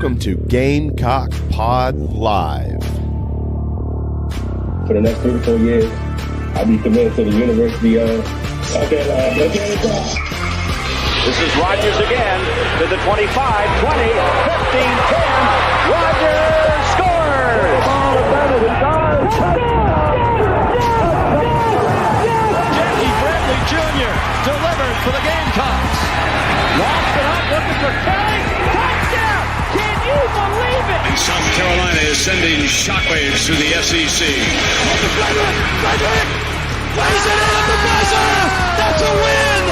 Welcome to Gamecock Pod Live. For the next 3 to 4 years, I'll be committed to the University of... Okay, let's go. This is Rogers again to the 25, 20, 15, 10. Rogers scores! Jackie Bradley Jr. delivered for the Gamecocks. Lost it up, looking for Kelly. Touchdown! Can you believe it? And South Carolina is sending shockwaves through the SEC. Frederick! Plays it in at the buzzer! That's a win!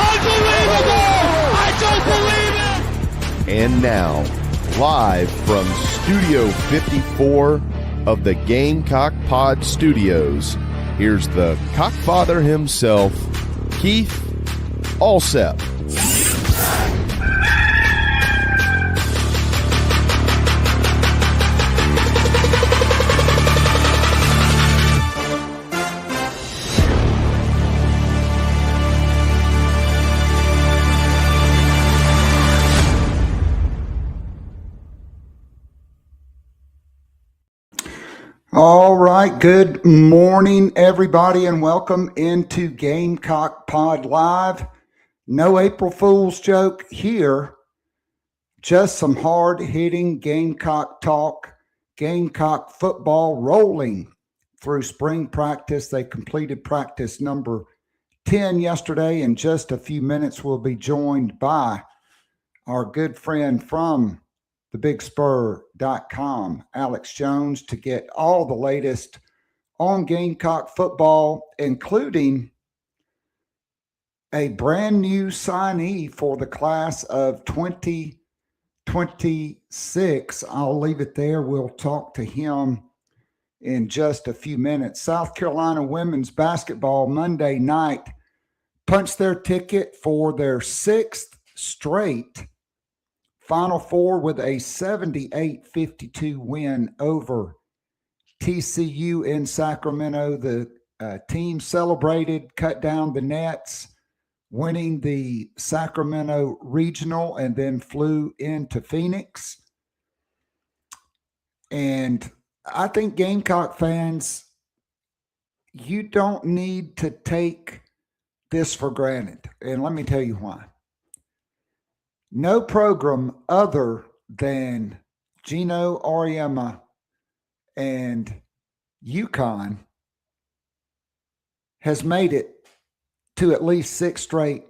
Unbelievable! I don't believe it! And now, live from Studio 54 of the Gamecock Pod Studios, here's the cockfather himself, Keith Alsep. All right, good morning, everybody, and welcome into Gamecock Pod Live. No April Fool's joke here, just some hard-hitting Gamecock talk, Gamecock football rolling through spring practice. They completed practice number 10 yesterday. In just a few minutes, we'll be joined by our good friend from thebigspur.com, Alex Jones, to get all the latest on Gamecock football, including a brand new signee for the class of 2026. I'll leave it there. We'll talk to him in just a few minutes. South Carolina women's basketball Monday night punched their ticket for their sixth straight Final Four with a 78-52 win over TCU in Sacramento. The team celebrated, cut down the nets, winning the Sacramento Regional, and then flew into Phoenix. And I think Gamecock fans, you don't need to take this for granted. And let me tell you why. No program other than Gino Auriemma and Uconn has made it to at least 6 straight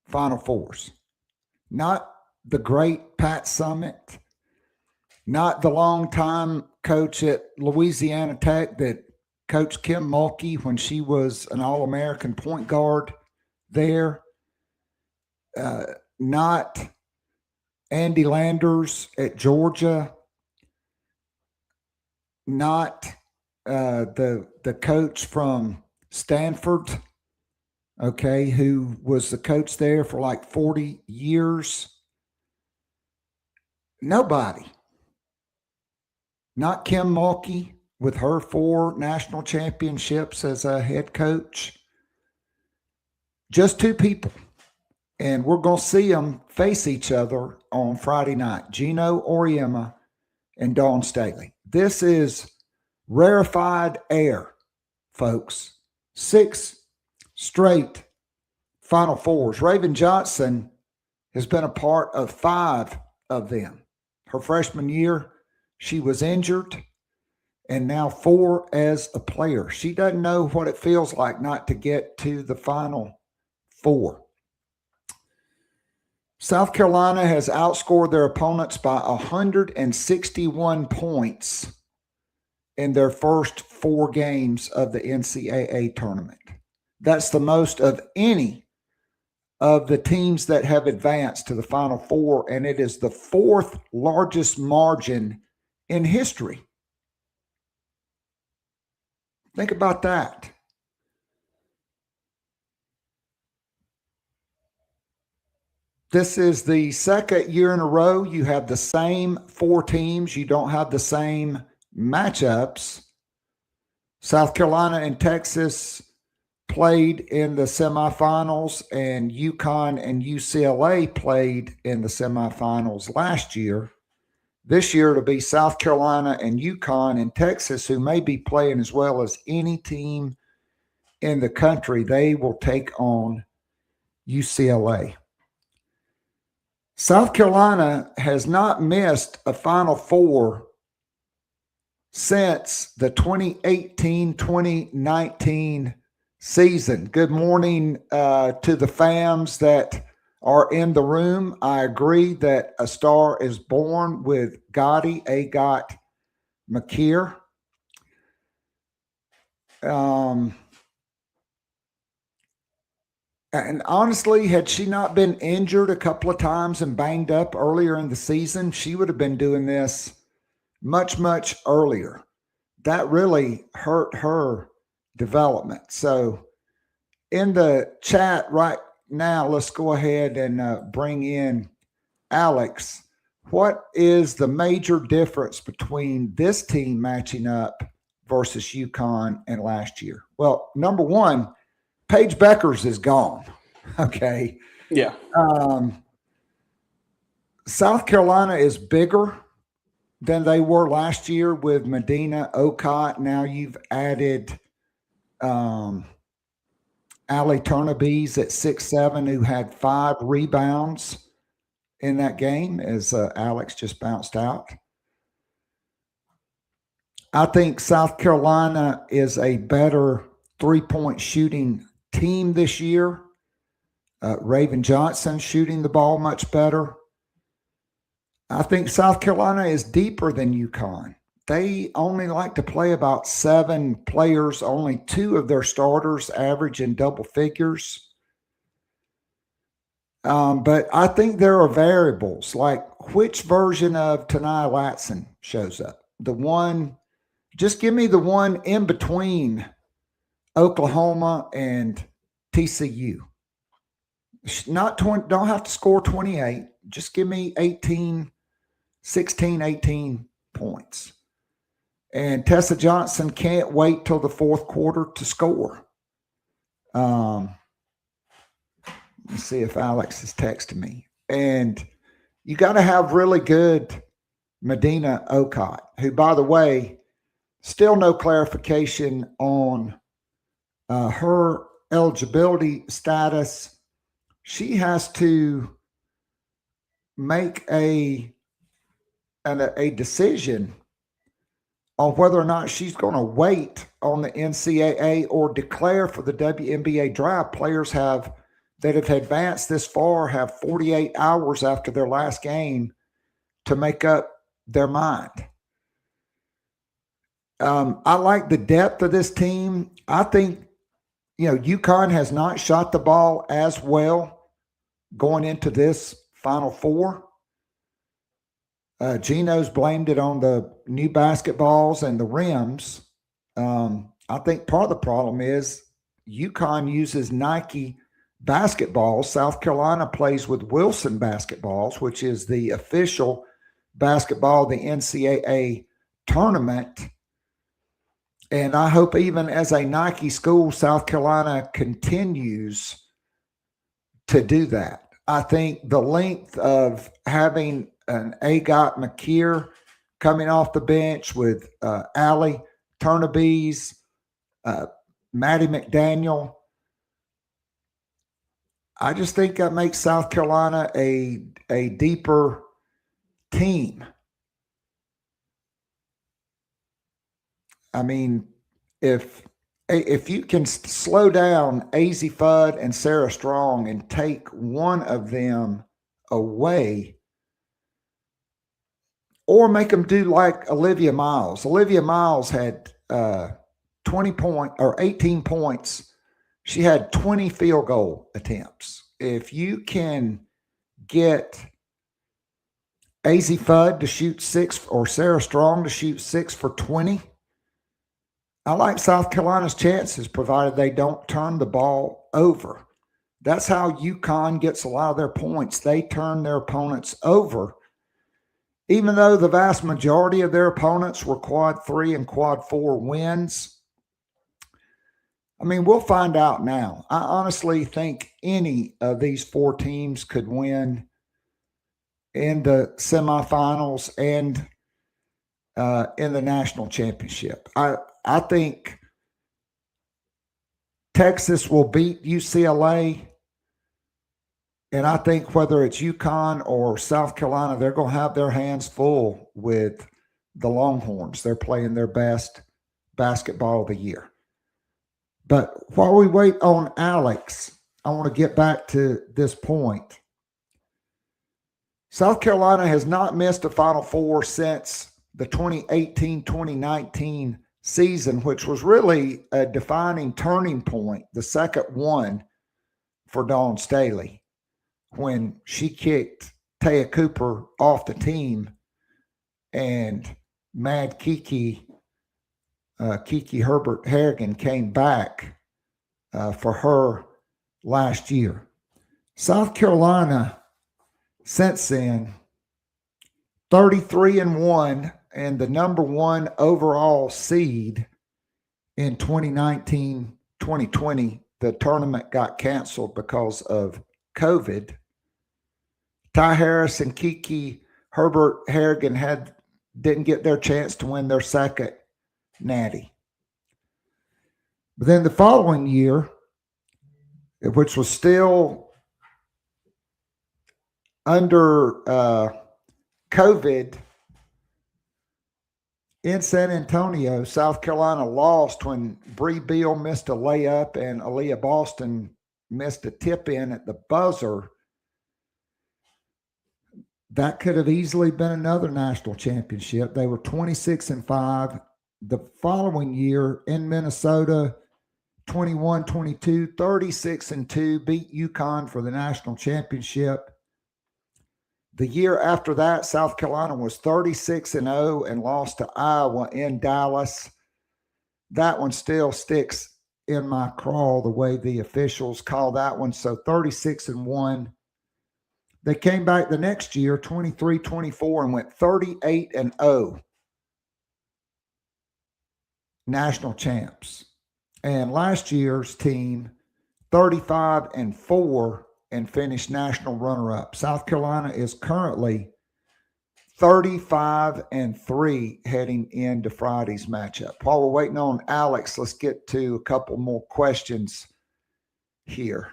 Final Fours. Not the great Pat Summitt, not the longtime coach at Louisiana Tech that coached Kim Mulkey when she was an All-American point guard there, not Andy Landers at Georgia, not the coach from Stanford, okay, who was the coach there for like 40 years. Nobody. Not Kim Mulkey with her 4 national championships as a head coach. Just 2 people. And we're going to see them face each other on Friday night. Gino Auriemma and Dawn Staley. This is rarefied air, folks. 6 straight Final Fours. Raven Johnson has been a part of 5 of them. Her freshman year, she was injured, and now 4 as a player. She doesn't know what it feels like not to get to the Final Four. South Carolina has outscored their opponents by 161 points in their first 4 games of the NCAA tournament. That's the most of any of the teams that have advanced to the Final Four, and it is the 4th largest margin in history. Think about that. This is the second year in a row you have the same 4 teams. You don't have the same matchups. South Carolina and Texas played in the semifinals, and Uconn and UCLA played in the semifinals last year. This year it'll be South Carolina and Uconn and Texas, who may be playing as well as any team in the country. They will take on UCLA. South Carolina has not missed a Final Four since the 2018-2019 season. Good morning to the fams that are in the room. I agree that a star is born with Gotti, Agot, McKeer. And honestly, had she not been injured a couple of times and banged up earlier in the season, she would have been doing this much, much earlier. That really hurt her development. So in the chat right now, let's go ahead and bring in Alex. What is the major difference between this team matching up versus Uconn and last year? Well, number one, Paige Beckers is gone. Okay. Yeah. South Carolina is bigger than they were last year with Medina, Okot. Now you've added Allie Turnabees at 6'7", who had 5 rebounds in that game as Alex just bounced out. I think South Carolina is a better three-point shooting team this year. Raven Johnson shooting the ball much better. I think South Carolina is deeper than Uconn. They only like to play about 7 players. Only 2 of their starters average in double figures. But I think there are variables, like which version of Tanai Latson shows up. Just give me the one in between Oklahoma and TCU. Not 20, don't have to score 28. Just give me 16, 18 points. And Tessa Johnson can't wait till the fourth quarter to score. Let's see if Alex is texting me. And you got to have really good Medina Okot, who, by the way, still no clarification on her eligibility status. She has to make a decision on whether or not she's going to wait on the NCAA or declare for the WNBA draft. Players that have advanced this far have 48 hours after their last game to make up their mind. I like the depth of this team. I think, Uconn has not shot the ball as well going into this Final Four. Gino's blamed it on the new basketballs and the rims. I think part of the problem is Uconn uses Nike basketballs. South Carolina plays with Wilson basketballs, which is the official basketball of the NCAA tournament. And I hope even as a Nike school, South Carolina continues to do that. I think the length of having an Agot McKeer coming off the bench with Allie Turnabees, Maddie McDaniel, I just think that makes South Carolina a deeper team. I mean, if you can slow down Azzi Fudd and Sarah Strong and take one of them away, or make them do like Olivia Miles. Olivia Miles had 18 points. She had 20 field goal attempts. If you can get Azzi Fudd to shoot 6 or Sarah Strong to shoot 6 for 20, I like South Carolina's chances, provided they don't turn the ball over. That's how Uconn gets a lot of their points. They turn their opponents over, even though the vast majority of their opponents were quad 3 and quad 4 wins. I mean, we'll find out now. I honestly think any of these 4 teams could win in the semifinals and in the national championship. I think Texas will beat UCLA, and I think whether it's Uconn or South Carolina, they're going to have their hands full with the Longhorns. They're playing their best basketball of the year. But while we wait on Alex, I want to get back to this point. South Carolina has not missed a Final Four since the 2018-2019 season, which was really a defining turning point, the second one for Dawn Staley, when she kicked Taya Cooper off the team and Mad Kiki Herbert Harrigan came back for her last year. South Carolina, since then, 33-1 and the number one overall seed in 2019-2020. The tournament got canceled because of COVID. Ty Harris and Kiki Herbert Harrigan didn't get their chance to win their second natty. But then the following year, which was still under COVID, in San Antonio, South Carolina lost when Bree Beal missed a layup and Aaliyah Boston missed a tip-in at the buzzer. That could have easily been another national championship. They were 26-5. The following year in Minnesota, 21-22, 36-2, beat UConn for the national championship. The year after that, South Carolina was 36-0 and lost to Iowa in Dallas. That one still sticks in my craw, the way the officials call that one. So 36-1. They came back the next year, 23-24, and went 38-0. National champs. And last year's team, 35-4, and finished national runner-up. South Carolina is currently 35-3 heading into Friday's matchup. While we're waiting on Alex, let's get to a couple more questions here.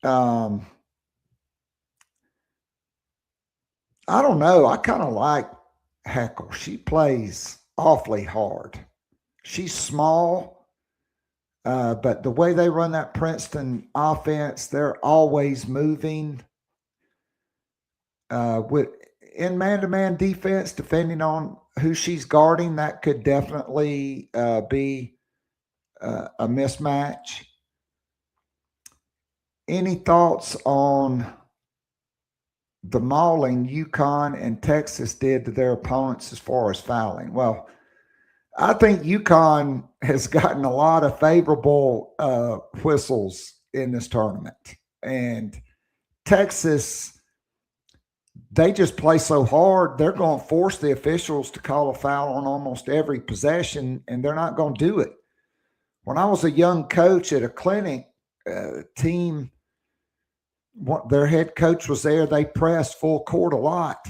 I don't know. I kind of like Heckle. She plays awfully hard. She's small. But the way they run that Princeton offense, they're always moving. In man-to-man defense, depending on who she's guarding, that could definitely be a mismatch. Any thoughts on the mauling Uconn and Texas did to their opponents as far as fouling? Well, I think Uconn has gotten a lot of favorable whistles in this tournament. And Texas, they just play so hard, they're going to force the officials to call a foul on almost every possession, and they're not going to do it. When I was a young coach at a clinic, team, their head coach was there, they pressed full court a lot,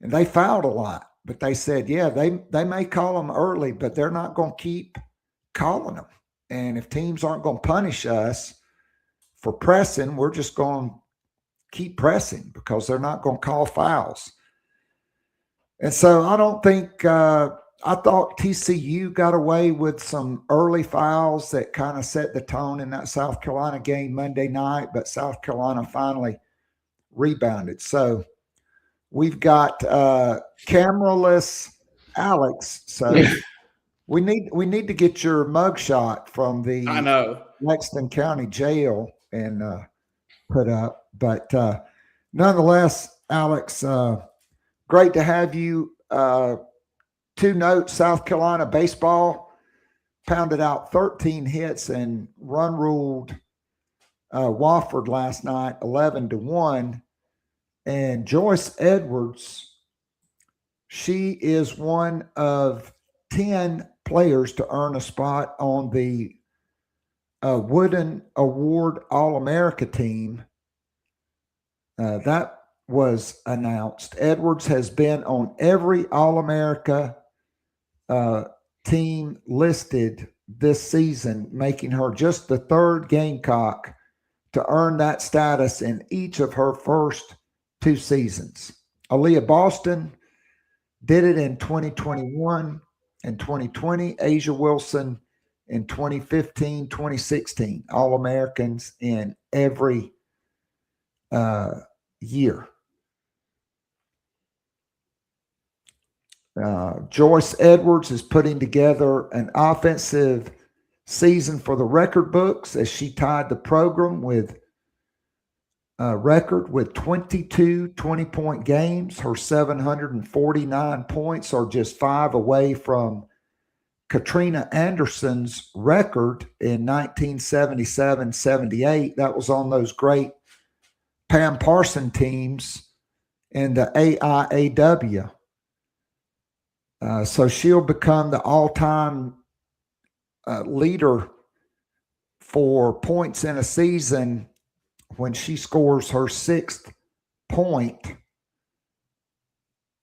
and they fouled a lot. But they said, yeah, they may call them early, but they're not going to keep calling them. And if teams aren't going to punish us for pressing, we're just going to keep pressing because they're not going to call fouls. And so I don't think I thought TCU got away with some early fouls that kind of set the tone in that South Carolina game Monday night, but South Carolina finally rebounded. So we've got cameraless Alex. So we need to get your mugshot from the Lexington County Jail and put up. But nonetheless, Alex, great to have you. 2 notes, South Carolina baseball pounded out 13 hits and run ruled Wofford last night 11-1. And Joyce Edwards, she is one of 10 players to earn a spot on the Wooden Award All-America team. That was announced. Edwards has been on every All-America team listed this season, making her just the third Gamecock to earn that status in each of her first 2 seasons. Aaliyah Boston did it in 2021 and 2020. Asia Wilson in 2015, 2016. All-Americans in every year. Joyce Edwards is putting together an offensive season for the record books as she tied the program with record with 22 20-point games. Her 749 points are just 5 away from Katrina Anderson's record in 1977-78. That was on those great Pam Parson teams in the AIAW. So she'll become the all-time leader for points in a season when she scores her 6th point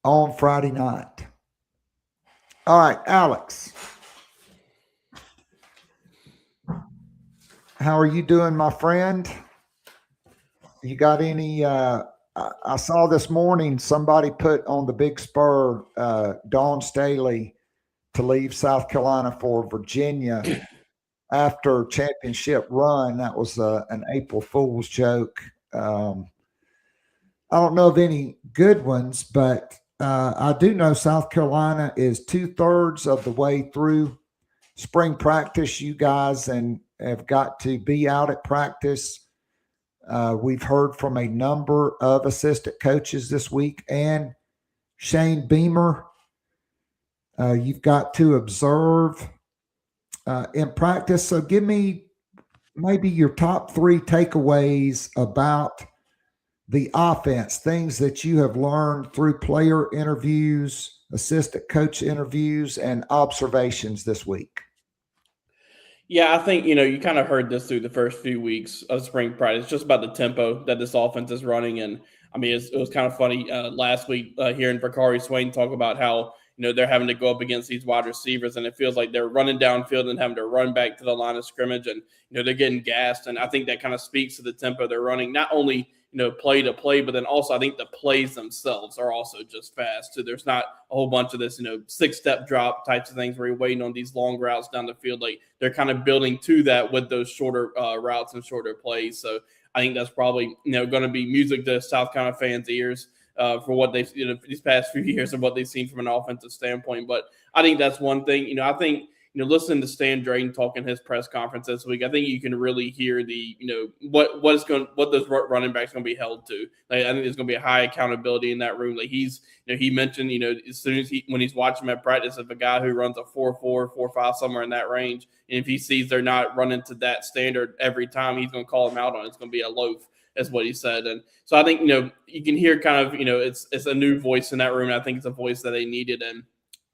on Friday night. All right, Alex. How are you doing, my friend? You got any I saw this morning somebody put on the Big Spur Dawn Staley to leave South Carolina for Virginia after championship run. That was an April Fool's joke. I don't know of any good ones, but I do know South Carolina is 2/3 of the way through spring practice. You guys have got to be out at practice. We've heard from a number of assistant coaches this week, and Shane Beamer. You've got to observe in practice. So give me maybe your top 3 takeaways about the offense, things that you have learned through player interviews, assistant coach interviews, and observations this week. Yeah, I think, you kind of heard this through the first few weeks of spring practice, just about the tempo that this offense is running. And, I mean, it was kind of funny last week hearing Bakari Swain talk about how, they're having to go up against these wide receivers, and it feels like they're running downfield and having to run back to the line of scrimmage, and, they're getting gassed. And I think that kind of speaks to the tempo they're running, not only play to play, but then also I think the plays themselves are also just fast. So there's not a whole bunch of this, 6-step drop types of things where you're waiting on these long routes down the field. Like they're kind of building to that with those shorter routes and shorter plays. So I think that's probably, going to be music to South Carolina fans' ears for what they've, these past few years and what they've seen from an offensive standpoint. But I think that's one thing. I think, listening to Stan Drayton talk in his press conference this week, I think you can really hear the, what those running backs going to be held to. Like, I think there's going to be a high accountability in that room. Like he mentioned, as soon as when he's watching them at practice, if a guy who runs a 4.4, 4.5, somewhere in that range, and if he sees they're not running to that standard every time, he's going to call them out on it. It's going to be a loaf, is what he said. And so I think, you can hear kind of, it's a new voice in that room. And I think it's a voice that they needed. And,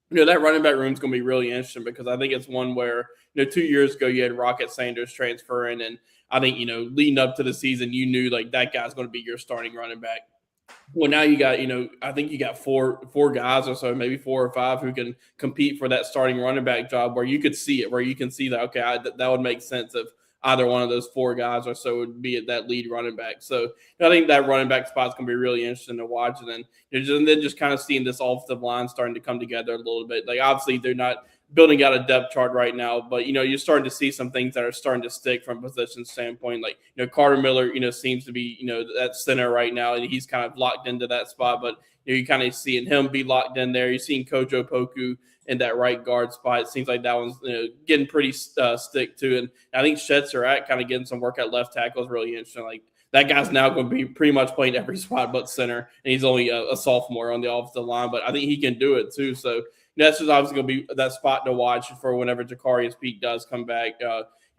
that running back room is going to be really interesting because I think it's one where, 2 years ago you had Rocket Sanders transferring, and I think, leading up to the season, you knew like that guy's going to be your starting running back. Well, now you got, I think you got four guys or so, maybe 4 or 5 who can compete for that starting running back job where you could see it, where you can see that, okay, that would make sense if either one of those 4 guys or so would be at that lead running back. So I think that running back spot is going to be really interesting to watch. And then, just kind of seeing this offensive line starting to come together a little bit. Like, obviously, they're not building out a depth chart right now, but, you're starting to see some things that are starting to stick from a position standpoint. Like, Carter Miller, seems to be, that center right now, and he's kind of locked into that spot. But, you kind of seeing him be locked in there. You're seeing Kojo Poku in that right guard spot. It seems like that one's getting pretty stick to. And I think Shetzer kind of getting some work at left tackle is really interesting. Like that guy's now going to be pretty much playing every spot but center, and he's only a sophomore on the offensive line, but I think he can do it too. So that's just obviously going to be that spot to watch for whenever Jakarius Peak does come back.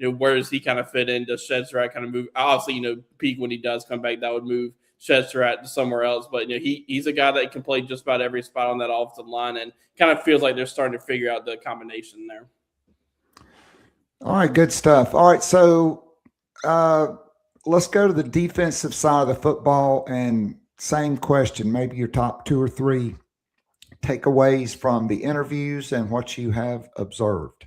Where does he kind of fit in? Does Shetzer kind of move? Obviously, Peak when he does come back, that would move Shetzer to somewhere else, but he's a guy that can play just about every spot on that offensive line, and kind of feels like they're starting to figure out the combination there. All right, good stuff. All right, so let's go to the defensive side of the football and same question, maybe your top 2 or 3 takeaways from the interviews and what you have observed.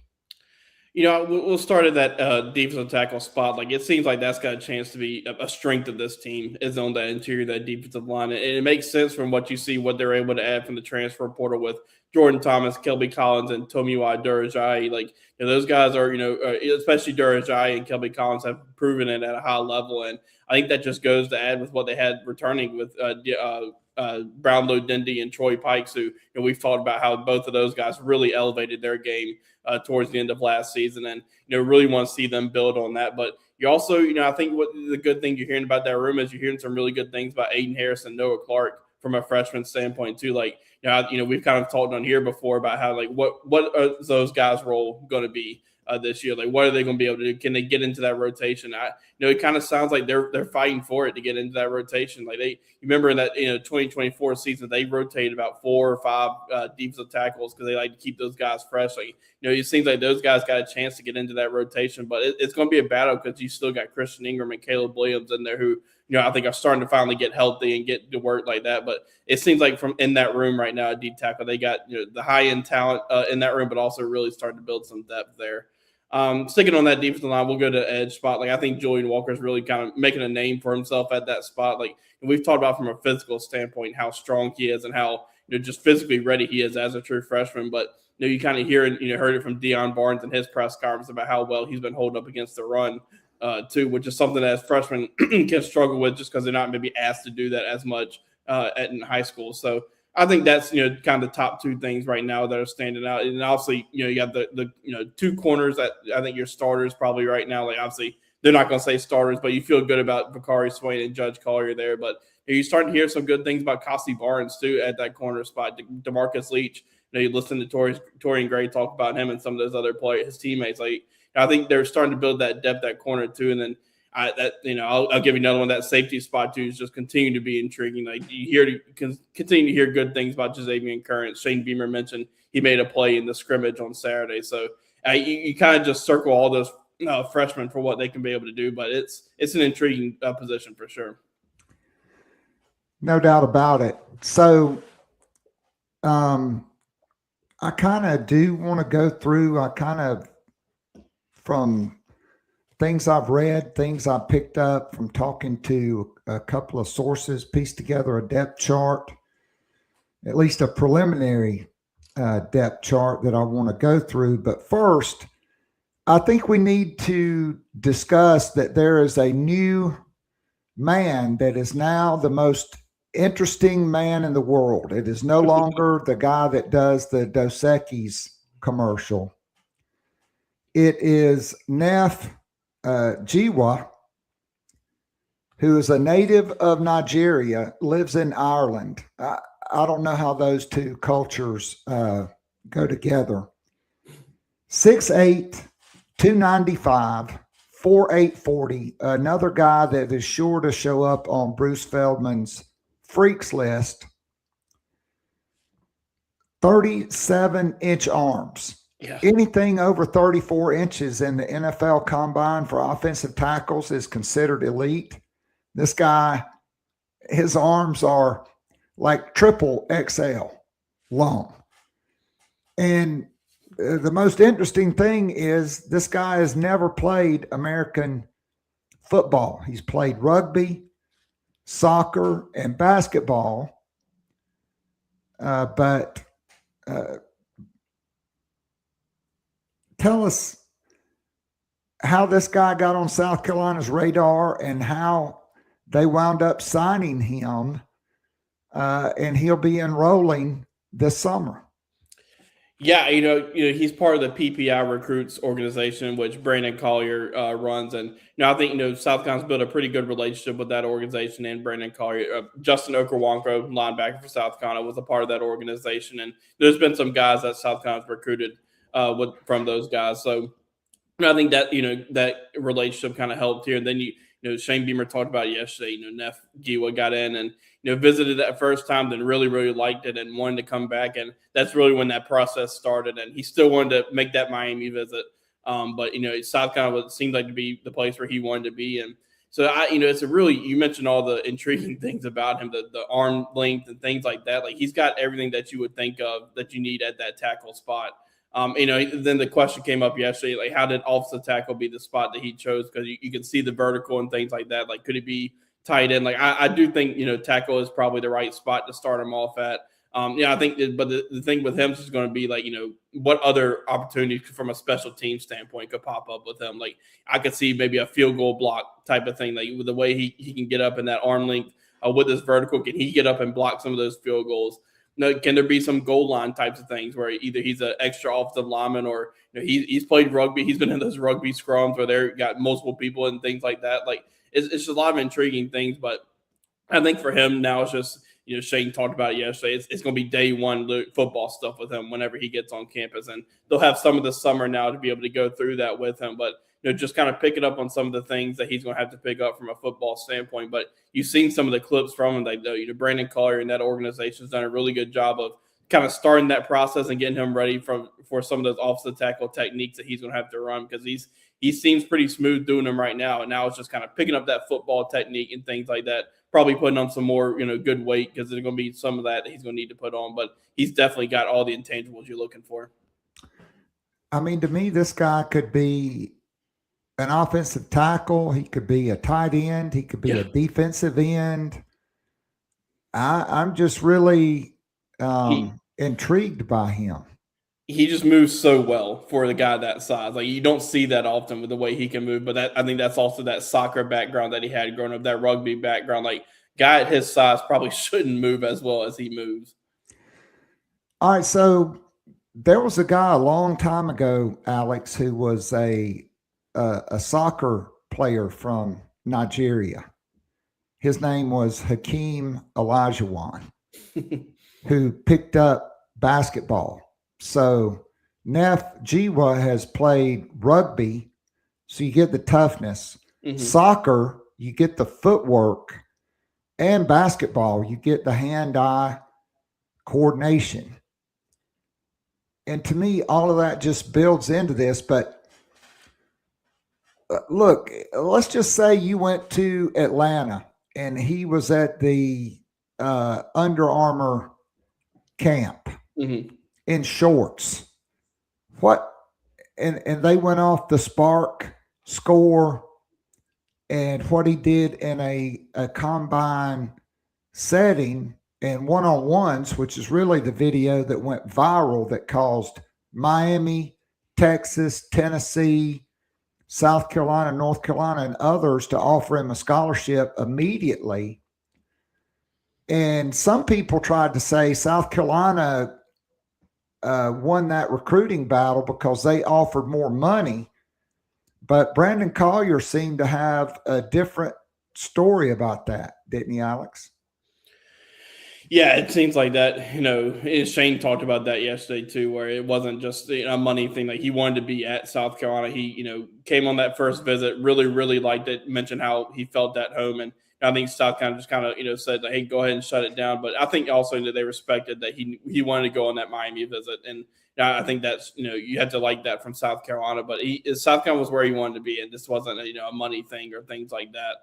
We'll start at that defensive tackle spot. Like, it seems like that's got a chance to be a strength of this team is on that interior, that defensive line. And it makes sense from what you see, what they're able to add from the transfer portal with Jordan Thomas, Kelby Collins, and Tomiwa Durajai. Like, those guys are, especially Durajai and Kelby Collins have proven it at a high level. And I think that just goes to add with what they had returning with Brownlow Dindy and Troy Pikes, who we've talked about how both of those guys really elevated their game towards the end of last season, and really want to see them build on that. But you also, I think what the good thing you're hearing about that room is you're hearing some really good things about Aiden Harris and Noah Clark from a freshman standpoint too. Like, we've kind of talked on here before about how, like, what are those guys' role going to be this year? Like, what are they going to be able to do? Can they get into that rotation? It kind of sounds like they're fighting for it to get into that rotation. Like, you remember in that 2024 season, they rotated about 4 or 5 defensive tackles because they like to keep those guys fresh. Like, it seems like those guys got a chance to get into that rotation, but it's going to be a battle because you still got Christian Ingram and Caleb Williams in there who I think are starting to finally get healthy and get to work like that. But it seems like from in that room right now at D tackle, they got the high end talent in that room, but also really starting to build some depth there. Sticking on that defensive line, we'll go to edge spot. Like, I think Julian Walker's really kind of making a name for himself at that spot. Like, we've talked about from a physical standpoint how strong he is and how just physically ready he is as a true freshman. But you kind of hear it, heard it from Deion Barnes in his press conference about how well he's been holding up against the run too, which is something that as freshmen can struggle with just because they're not maybe asked to do that as much in high school. So I think that's kind of the top 2 things right now that are standing out. And obviously, you got the 2 corners that I think your starters probably right now. Like, obviously, they're not going to say starters, but you feel good about Bakari Swain and Judge Collier there. But you're starting to hear some good things about Kossie Barnes too at that corner spot. DeMarcus Leach. You listen to Torian Gray talk about him and some of those other players, his teammates. Like, I think they're starting to build that depth at corner too. And then I'll give you another one. That safety spot too is just continue to be intriguing. Like, you continue to hear good things about Jazavian Current. Shane Beamer mentioned he made a play in the scrimmage on Saturday. So you kind of just circle all those freshmen for what they can be able to do. But it's an intriguing position for sure. No doubt about it. So I kind of do want to go through, from things I've read, things I picked up from talking to a couple of sources, pieced together a depth chart, at least a preliminary depth chart that I want to go through. But first, I think we need to discuss that there is a new man that is now the most interesting man in the world. It is no longer the guy that does the Dos Equis commercial. It is Neff Giwa, who is a native of Nigeria, lives in Ireland. I don't know how those 2 cultures go together. 6'8", 295, 4.840. Another guy that is sure to show up on Bruce Feldman's freaks list. 37-inch arms. Yeah. Anything over 34 inches in the NFL combine for offensive tackles is considered elite. This guy, his arms are like triple XL long. And the most interesting thing is this guy has never played American football. He's played rugby, soccer, and basketball. But tell us how this guy got on South Carolina's radar and how they wound up signing him, and he'll be enrolling this summer. Yeah, he's part of the PPI Recruits organization, which Brandon Collier runs. And, I think, South Carolina's built a pretty good relationship with that organization and Brandon Collier. Justin Okoronkwo, linebacker for South Carolina, was a part of that organization. And there's been some guys that South Carolina's recruited from those guys. So I think that, that relationship kind of helped here. And then, Shane Beamer talked about it yesterday. Neff Giwa got in and, visited that first time, then really, really liked it and wanted to come back. And that's really when that process started. And he still wanted to make that Miami visit. But, South Carolina seemed like to be the place where he wanted to be. And, So it's a really, you mentioned all the intriguing things about him, the arm length and things like that. Like he's got everything that you would think of that you need at that tackle spot. Then the question came up yesterday, like how did offensive tackle be the spot that he chose? Because you can see the vertical and things like that. Like could it be tight end? Like I do think, tackle is probably the right spot to start him off at. I think, but the thing with him is going to be like, what other opportunities from a special team standpoint could pop up with him? Like I could see maybe a field goal block type of thing, like with the way he can get up in that arm length with his vertical. Can he get up and block some of those field goals? Can there be some goal line types of things where either he's an extra offensive lineman or he's played rugby. He's been in those rugby scrums where they've got multiple people and things like that. Like it's just a lot of intriguing things, but I think for him now it's just, Shane talked about it yesterday. It's going to be day one football stuff with him whenever he gets on campus. And they'll have some of the summer now to be able to go through that with him. But, just kind of picking up on some of the things that he's going to have to pick up from a football standpoint. But you've seen some of the clips from him. Like, Brandon Collier and that organization has done a really good job of kind of starting that process and getting him ready for some of those offensive tackle techniques that he's going to have to run because he seems pretty smooth doing them right now. And now it's just kind of picking up that football technique and things like that. Probably putting on some more, good weight because there's going to be some of that he's going to need to put on. But he's definitely got all the intangibles you're looking for. I mean, to me, this guy could be an offensive tackle. He could be a tight end. He could be a defensive end. I'm just really intrigued by him. He just moves so well for the guy that size. Like you don't see that often with the way he can move, but I think that's also that soccer background that he had growing up, that rugby background. Like guy at his size probably shouldn't move as well as he moves. All right, so there was a guy a long time ago, Alex, who was a soccer player from Nigeria. His name was Hakeem Olajuwon, who picked up basketball. So Neff Giwa has played rugby, so you get the toughness. Mm-hmm. Soccer, you get the footwork, and basketball, you get the hand-eye coordination. And to me, all of that just builds into this. But look, let's just say you went to Atlanta and he was at the Under Armour camp. Mm-hmm. In shorts. And they went off the spark score and what he did in a combine setting and one-on-ones, which is really the video that went viral that caused Miami, Texas, Tennessee, South Carolina, North Carolina, and others to offer him a scholarship immediately. And some people tried to say South Carolina won that recruiting battle because they offered more money. But Brandon Collier seemed to have a different story about that, didn't he, Alex? Yeah, it seems like that. Shane talked about that yesterday too, where it wasn't just a money thing. Like he wanted to be at South Carolina. He, came on that first visit, really, really liked it, mentioned how he felt at home. And I think South Carolina just said, hey, go ahead and shut it down. But I think also that they respected that he wanted to go on that Miami visit. And I think that's, you had to like that from South Carolina. But South Carolina was where he wanted to be. And this wasn't, a money thing or things like that.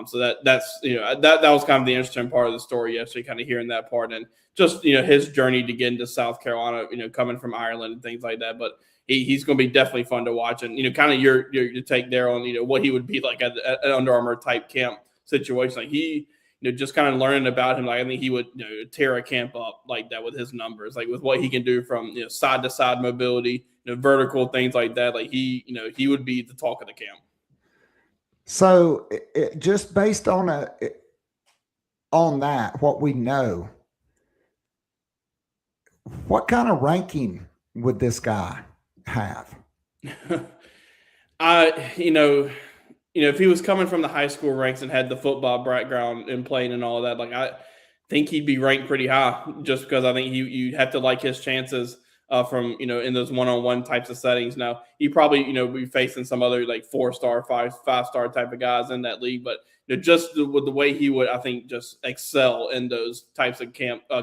So that's that was kind of the interesting part of the story yesterday, kind of hearing that part and just, his journey to get into South Carolina, coming from Ireland and things like that. But he's going to be definitely fun to watch. And, kind of your take there on, what he would be like at an Under Armour type camp situation. Like he, just kind of learning about him. Like I think he would, tear a camp up like that with his numbers, like with what he can do from, side to side mobility, vertical things like that. Like he would be the talk of the camp. So just based on that, what we know, what kind of ranking would this guy have? If he was coming from the high school ranks and had the football background and playing and all that, like I think he'd be ranked pretty high just because I think you'd have to like his chances from, in those one-on-one types of settings. Now, he probably, be facing some other like 4-star, 5-star type of guys in that league. But, just with the way he would, I think, just excel in those types of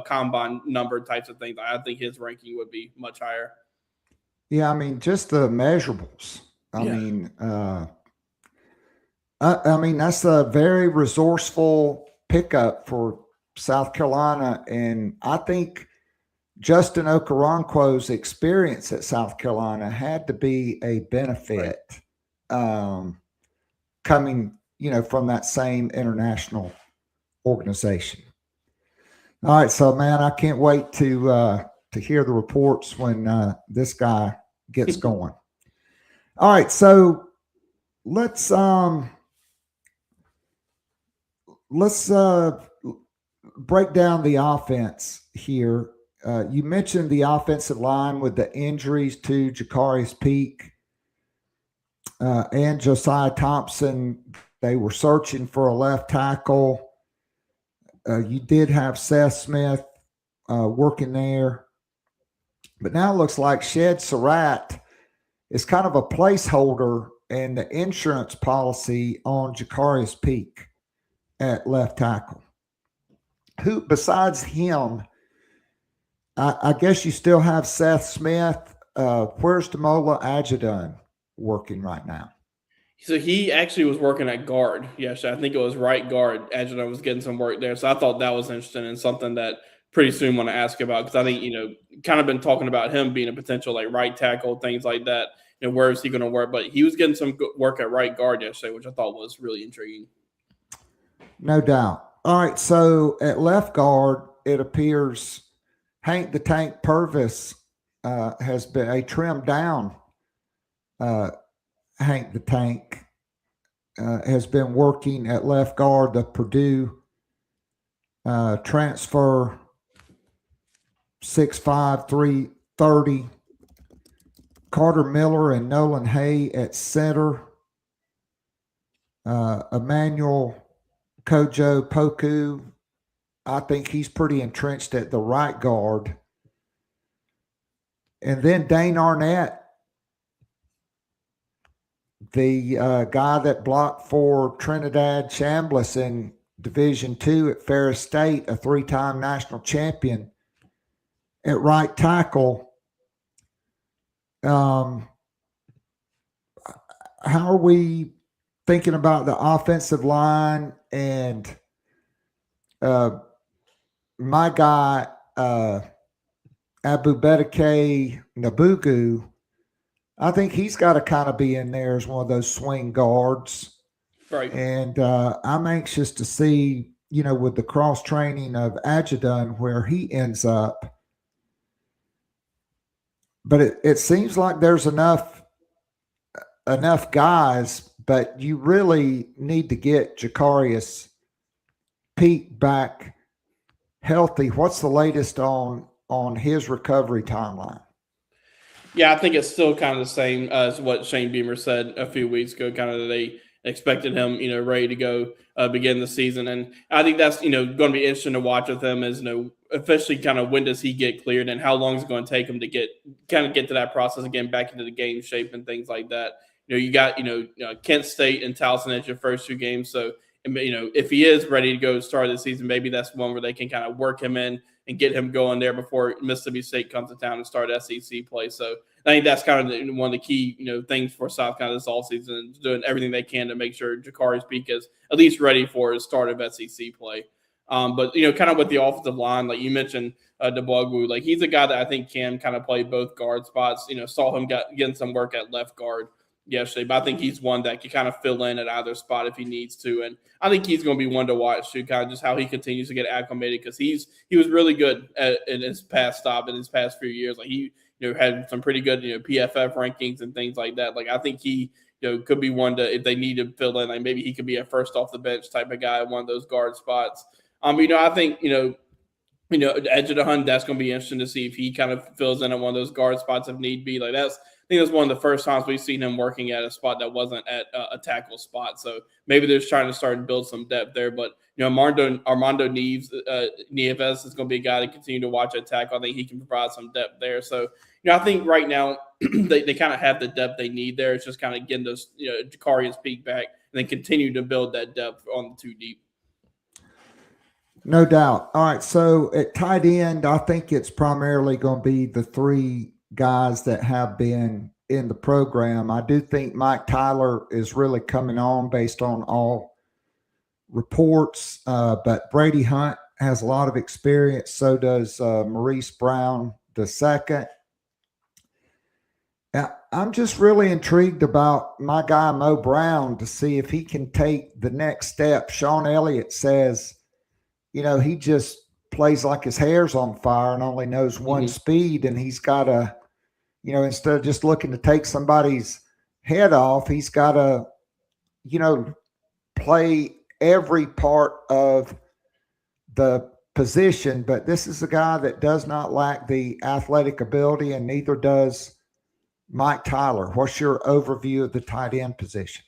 combine number types of things, I think his ranking would be much higher. Yeah, I mean, just the measurables. I mean, I mean, that's a very resourceful pickup for South Carolina. And I think Justin Okoronkwo's experience at South Carolina had to be a benefit coming, from that same international organization. All right, so man, I can't wait to hear the reports when this guy gets going. All right, so let's break down the offense here. You mentioned the offensive line with the injuries to Jacarius Peak and Josiah Thompson. They were searching for a left tackle. You did have Seth Smith working there. But now it looks like Shed Surratt is kind of a placeholder in the insurance policy on Jacarius Peak at left tackle. Who, besides him, I guess you still have Seth Smith. Where's Damola Adjadon working right now? So he actually was working at guard. Yes, I think it was right guard. Adjadon was getting some work there. So I thought that was interesting and something that pretty soon want to ask about, because I think, kind of been talking about him being a potential like right tackle, things like that. Where is he going to work? But he was getting some good work at right guard yesterday, which I thought was really intriguing. No doubt. All right, so at left guard, it appears Hank the Tank Purvis has been a trimmed down. Hank the Tank has been working at left guard. The Purdue transfer, 6'5", 330. Carter Miller and Nolan Hay at center. Emmanuel Kojo Poku, I think he's pretty entrenched at the right guard. And then Dane Arnett, the guy that blocked for Trinidad Chambliss in Division II at Ferris State, a 3-time national champion, at right tackle. How are we thinking about the offensive line? And my guy, Abubedeke Nabugu, I think he's got to kind of be in there as one of those swing guards. Right. And I'm anxious to see, with the cross training of Adjadon, where he ends up. But it seems like there's enough guys, but you really need to get Jacarius Peak back healthy. What's the latest on his recovery timeline? Yeah, I think it's still kind of the same as what Shane Beamer said a few weeks ago, kind of that they expected him, ready to go begin the season. And I think that's, going to be interesting to watch with him as, officially kind of when does he get cleared and how long is it going to take him to get to that process again, back into the game shape and things like that. You got, Kent State and Towson as your first 2 games. So, if he is ready to go start the season, maybe that's one where they can kind of work him in and get him going there before Mississippi State comes to town and start SEC play. So I think that's kind of one of the key, things for South Carolina this offseason, and doing everything they can to make sure Jacarius Peak is at least ready for his start of SEC play. But, kind of with the offensive line, like you mentioned, DeBugwu, like he's a guy that I think can kind of play both guard spots. Saw him getting some work at left guard yesterday, but I think he's one that can kind of fill in at either spot if he needs to. And I think he's going to be one to watch too, kind of just how he continues to get acclimated, because he was really good in his past stop in his past few years. Like he, had some pretty good, PFF rankings and things like that. Like I think he, could be one to, if they need to fill in, like maybe he could be a first off the bench type of guy at one of those guard spots. I think, Edge of the Hunt, that's going to be interesting to see if he kind of fills in at one of those guard spots if need be. Like I think that's one of the first times we've seen him working at a spot that wasn't at a tackle spot. So maybe they're just trying to start and build some depth there. But, Armando Nieves is going to be a guy to continue to watch at tackle. I think he can provide some depth there. So, I think right now they kind of have the depth they need there. It's just kind of getting those, Jacarius Peak back and then continue to build that depth on the 2 deep. No doubt. All right, so at tight end, I think it's primarily going to be the 3 guys that have been in the program. I do think Mike Tyler is really coming on based on all reports, but Brady Hunt has a lot of experience. So does Maurice Brown II. I'm just really intrigued about my guy Mo Brown to see if he can take the next step. Sean Elliott says, he just plays like his hair's on fire and only knows one speed, and he's got to, instead of just looking to take somebody's head off, he's got to, play every part of the position. But this is a guy that does not lack the athletic ability, and neither does Mike Tyler. What's your overview of the tight end position?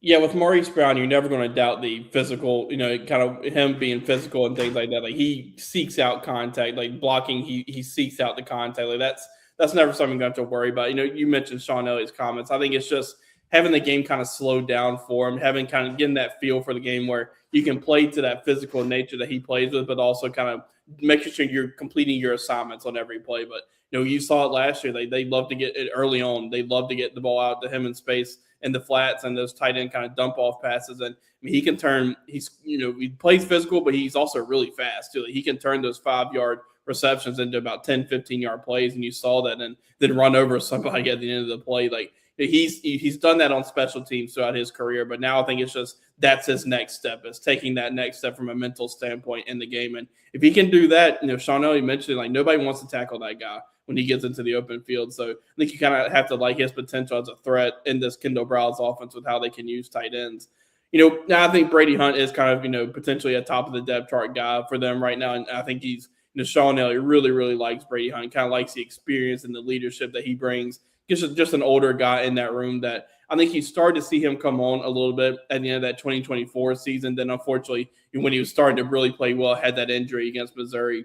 Yeah, with Maurice Brown, you're never going to doubt the physical, kind of him being physical and things like that. Like, he seeks out contact, like blocking, he seeks out the contact. Like, that's never something you have to worry about. You mentioned Sean Elliott's comments. I think it's just having the game kind of slowed down for him, getting that feel for the game where you can play to that physical nature that he plays with, but also kind of making sure you're completing your assignments on every play. But you saw it last year. They love to get it early on. They love to get the ball out to him in space in the flats and those tight end kind of dump off passes. And he can turn. He plays physical, but he's also really fast too. Like, he can turn those 5-yard receptions into about 10, 15-yard plays, and you saw that, and then run over somebody at the end of the play. Like, he's done that on special teams throughout his career, but now I think it's just that's his next step, is taking that next step from a mental standpoint in the game. And if he can do that, Sean Elliott mentioned, like, nobody wants to tackle that guy when he gets into the open field. So I think you kind of have to like his potential as a threat in this Kendall Browse offense with how they can use tight ends. Now I think Brady Hunt is kind of, potentially a top of the depth chart guy for them right now. And I think he's, Sean Elliott really, really likes Brady Hunt, kind of likes the experience and the leadership that he brings. Just an older guy in that room that I think he started to see him come on a little bit at the end of that 2024 season. Then, unfortunately, when he was starting to really play well, had that injury against Missouri.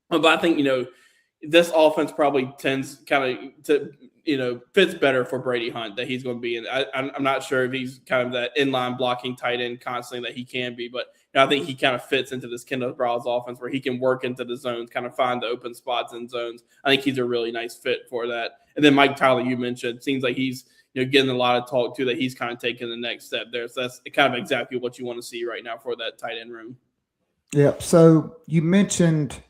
But I think, this offense probably tends kind of to, fits better for Brady Hunt that he's going to be in. I'm not sure if he's kind of that inline blocking tight end constantly that he can be, but I think he kind of fits into this Kendall Browse offense where he can work into the zones, kind of find the open spots in zones. I think he's a really nice fit for that. And then Mike Tyler, you mentioned, seems like he's getting a lot of talk too, that he's kind of taking the next step there. So that's kind of exactly what you want to see right now for that tight end room. Yep. So you mentioned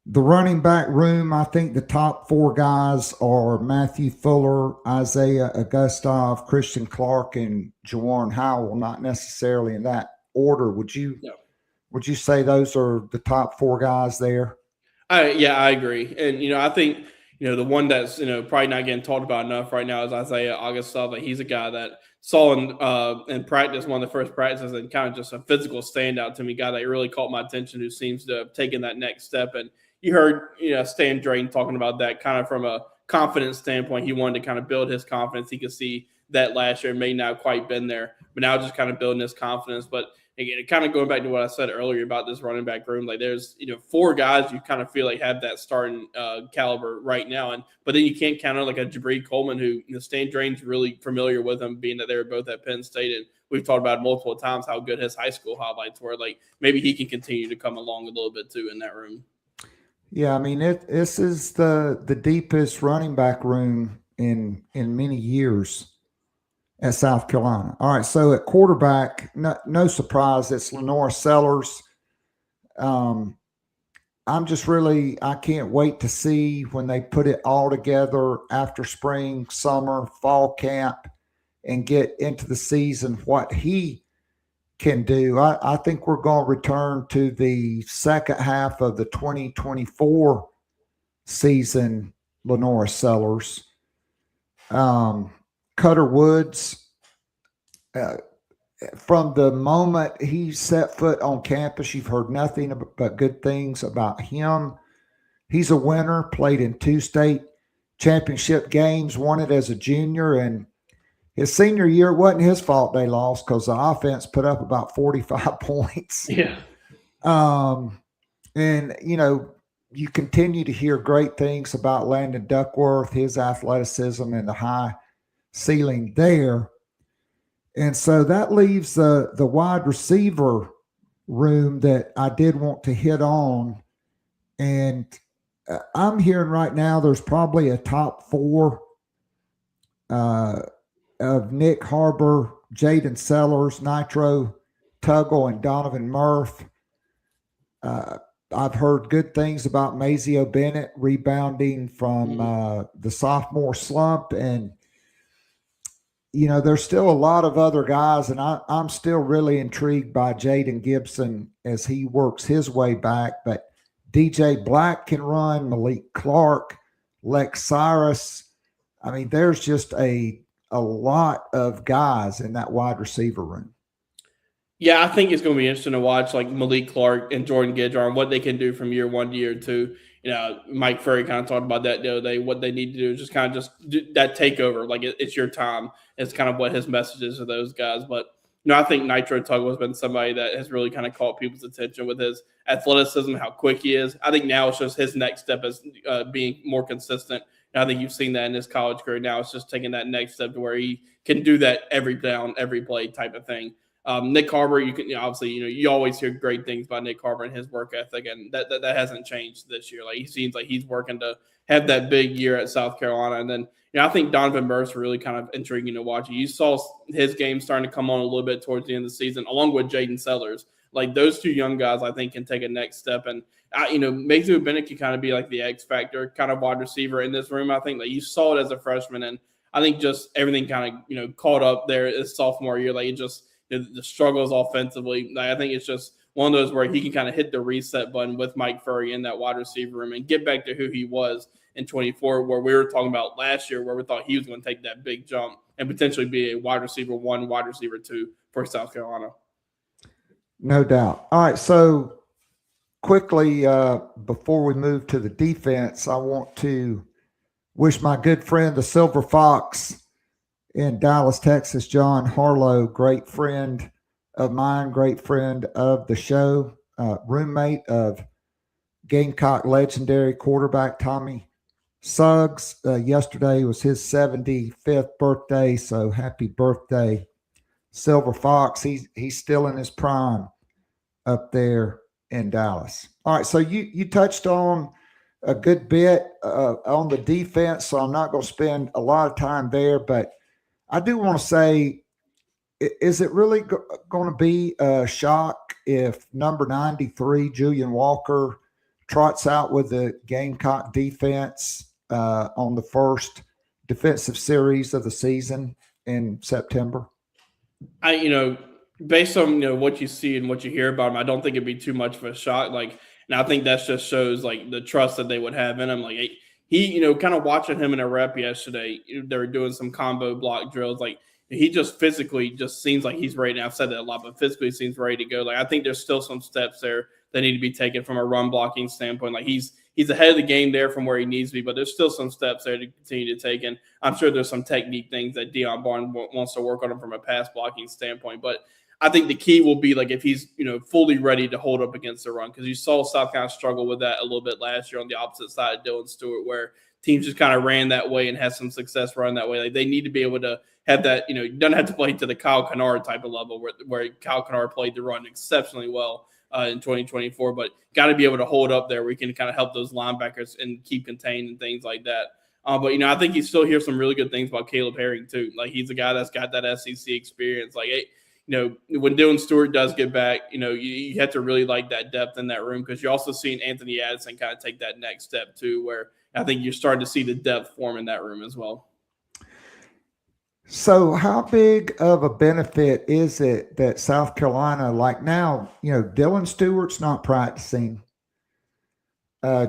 the running back room. I think the top 4 guys are Matthew Fuller, Isaiah Augustov, Christian Clark, and Jawarn Howell. Not necessarily in that order. Would you say those are the top 4 guys there? I agree. And, I think, the one that's, probably not getting talked about enough right now is Isaiah Augustov. Like, he's a guy that saw in practice, one of the first practices, and kind of just a physical standout to me, guy that really caught my attention, who seems to have taken that next step. And you heard, Stan Drayton talking about that kind of from a confidence standpoint. He wanted to kind of build his confidence. He could see that last year may not quite been there, but now just kind of building his confidence. But again, kind of going back to what I said earlier about this running back room, like, there's 4 guys you kind of feel like have that starting caliber right now, but then you can't count on like a Jabri Coleman, who Stan Drayton's really familiar with him, being that they were both at Penn State, and we've talked about multiple times how good his high school highlights were. Like, maybe he can continue to come along a little bit too in that room. Yeah, I mean, this is the deepest running back room in many years at South Carolina. All right, so at quarterback, no surprise, it's Lenore Sellers. I can't wait to see when they put it all together after spring, summer, fall camp, and get into the season, what he can do. I think we're going to return to the second half of the 2024 season, Lenore Sellers. Cutter Woods, from the moment he set foot on campus, you've heard nothing but good things about him. He's a winner, played in 2 state championship games, won it as a junior, and his senior year wasn't his fault they lost because the offense put up about 45 points. Yeah. And, you continue to hear great things about Landon Duckworth, his athleticism and the high ceiling there. And so that leaves the wide receiver room that I did want to hit on. And I'm hearing right now there's probably a top 4 of Nick Harbor, Jaden Sellers, Nitro Tuggle, and Donovan Murph. I've heard good things about Mazio Bennett rebounding from the sophomore slump. And, there's still a lot of other guys, and I'm still really intrigued by Jaden Gibson as he works his way back. But DJ Black can run, Malik Clark, Lex Cyrus. I mean, there's just a lot of guys in that wide receiver room. Yeah, I think it's going to be interesting to watch like Malik Clark and Jordan Gidjar and what they can do from year 1 to year 2. Mike Furry kind of talked about that the other day. What they need to do is just kind of do that takeover. Like it's your time. It's kind of what his message is to those guys. But, I think Nitro Tuggle has been somebody that has really kind of caught people's attention with his athleticism, how quick he is. I think now it's just his next step as being more consistent. And I think you've seen that in his college career. Now it's just taking that next step to where he can do that every down, every play type of thing. Nick Harbor, obviously, you always hear great things about Nick Harbor and his work ethic, and that hasn't changed this year. Like he seems like he's working to have that big year at South Carolina. And then, I think Donovan Murph's really kind of intriguing to watch. You saw his game starting to come on a little bit towards the end of the season, along with Jaden Sellers. Like those two young guys, I think, can take a next step. And, Mazio Bennett can kind of be like the X factor kind of wide receiver in this room. I think that you saw it as a freshman, and I think just everything kind of, caught up there his sophomore year. Like it just, the struggles offensively. I think it's just one of those where he can kind of hit the reset button with Mike Furry in that wide receiver room and get back to who he was in 24, where we were talking about last year, where we thought he was going to take that big jump and potentially be a wide receiver 1, wide receiver 2 for South Carolina. No doubt. All right. So quickly, before we move to the defense, I want to wish my good friend, the Silver Fox, in Dallas, Texas, John Harlow, great friend of mine, great friend of the show, roommate of Gamecock legendary quarterback Tommy Suggs. Yesterday was his 75th birthday, so happy birthday, Silver Fox. He's still in his prime up there in Dallas. All right, so you touched on a good bit on the defense, so I'm not going to spend a lot of time there, but I do want to say, is it really going to be a shock if number 93, Julian Walker, trots out with the Gamecock defense on the first defensive series of the season in September? Based on what you see and what you hear about him, I don't think it'd be too much of a shock. And I think that just shows the trust that they would have in him. He, kind of watching him in a rep yesterday, they were doing some combo block drills. He just physically just seems like he's ready. And I've said that a lot, but physically seems ready to go. I think there's still some steps there that need to be taken from a run blocking standpoint. He's ahead of the game there from where he needs to be, but there's still some steps there to continue to take. And I'm sure there's some technique things that Deion Barnes wants to work on him from a pass blocking standpoint. But I think the key will be if he's fully ready to hold up against the run, because you saw South Carolina struggle with that a little bit last year on the opposite side of Dylan Stewart, where teams just kind of ran that way and had some success running that way. They need to be able to have that. You don't have to play to the Kyle Kennard type of level where Kyle Kennard played the run exceptionally well in 2024, but got to be able to hold up there where you can kind of help those linebackers and keep contained and things like that. But I think you still hear some really good things about Caleb Herring too. He's a guy that's got that SEC experience. When Dylan Stewart does get back, you have to really like that depth in that room, because you're also seeing Anthony Addison kind of take that next step too, where I think you're starting to see the depth form in that room as well. So how big of a benefit is it that South Carolina, now, Dylan Stewart's not practicing.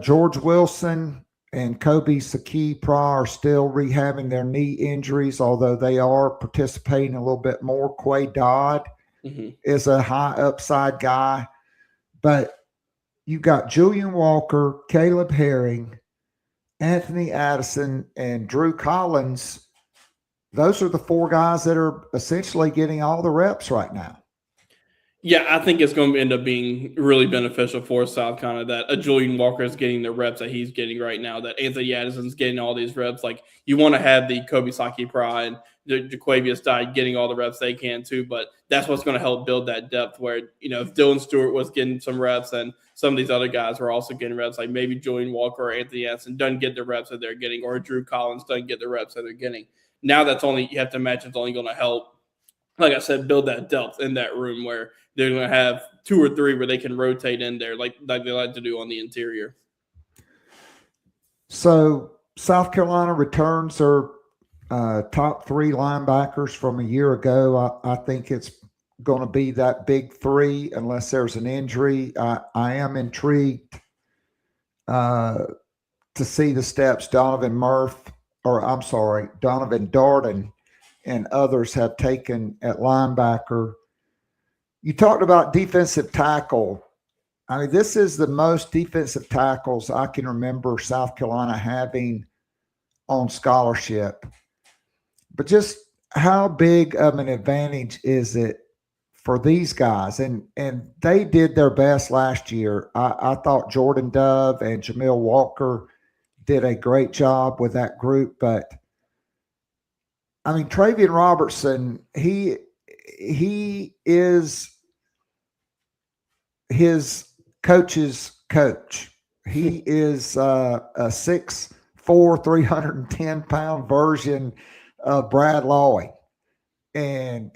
George Wilson and Kobe Saki-Pra are still rehabbing their knee injuries, although they are participating a little bit more. Quay Dodd is a high upside guy. But you've got Julian Walker, Caleb Herring, Anthony Addison, and Drew Collins. Those are the four guys that are essentially getting all the reps right now. Yeah, I think it's going to end up being really beneficial for South Carolina that a Julian Walker is getting the reps that he's getting right now, that Anthony Addison's getting all these reps. You want to have the Kobe Saki-Pra and Jaquavius Dye getting all the reps they can too, but that's what's going to help build that depth where, if Dylan Stewart was getting some reps and some of these other guys were also getting reps, maybe Julian Walker or Anthony Addison doesn't get the reps that they're getting, or Drew Collins doesn't get the reps that they're getting. now that's only, you have to imagine it's only going to help, like I said, build that depth in that room where they're going to have 2 or 3 where they can rotate in there like they like to do on the interior. So South Carolina returns their top 3 linebackers from a year ago. I think it's going to be that big 3 unless there's an injury. I am intrigued to see the steps Donovan Darden and others have taken at linebacker. You talked about defensive tackle. I mean, this is the most defensive tackles I can remember South Carolina having on scholarship. But just how big of an advantage is it for these guys? And they did their best last year. I thought Jordan Dove and Jamil Walker did a great job with that group. But, I mean, Travian Robertson, he is his coach's coach. He is a 6'4", 310-pound version of Brad Lawley. And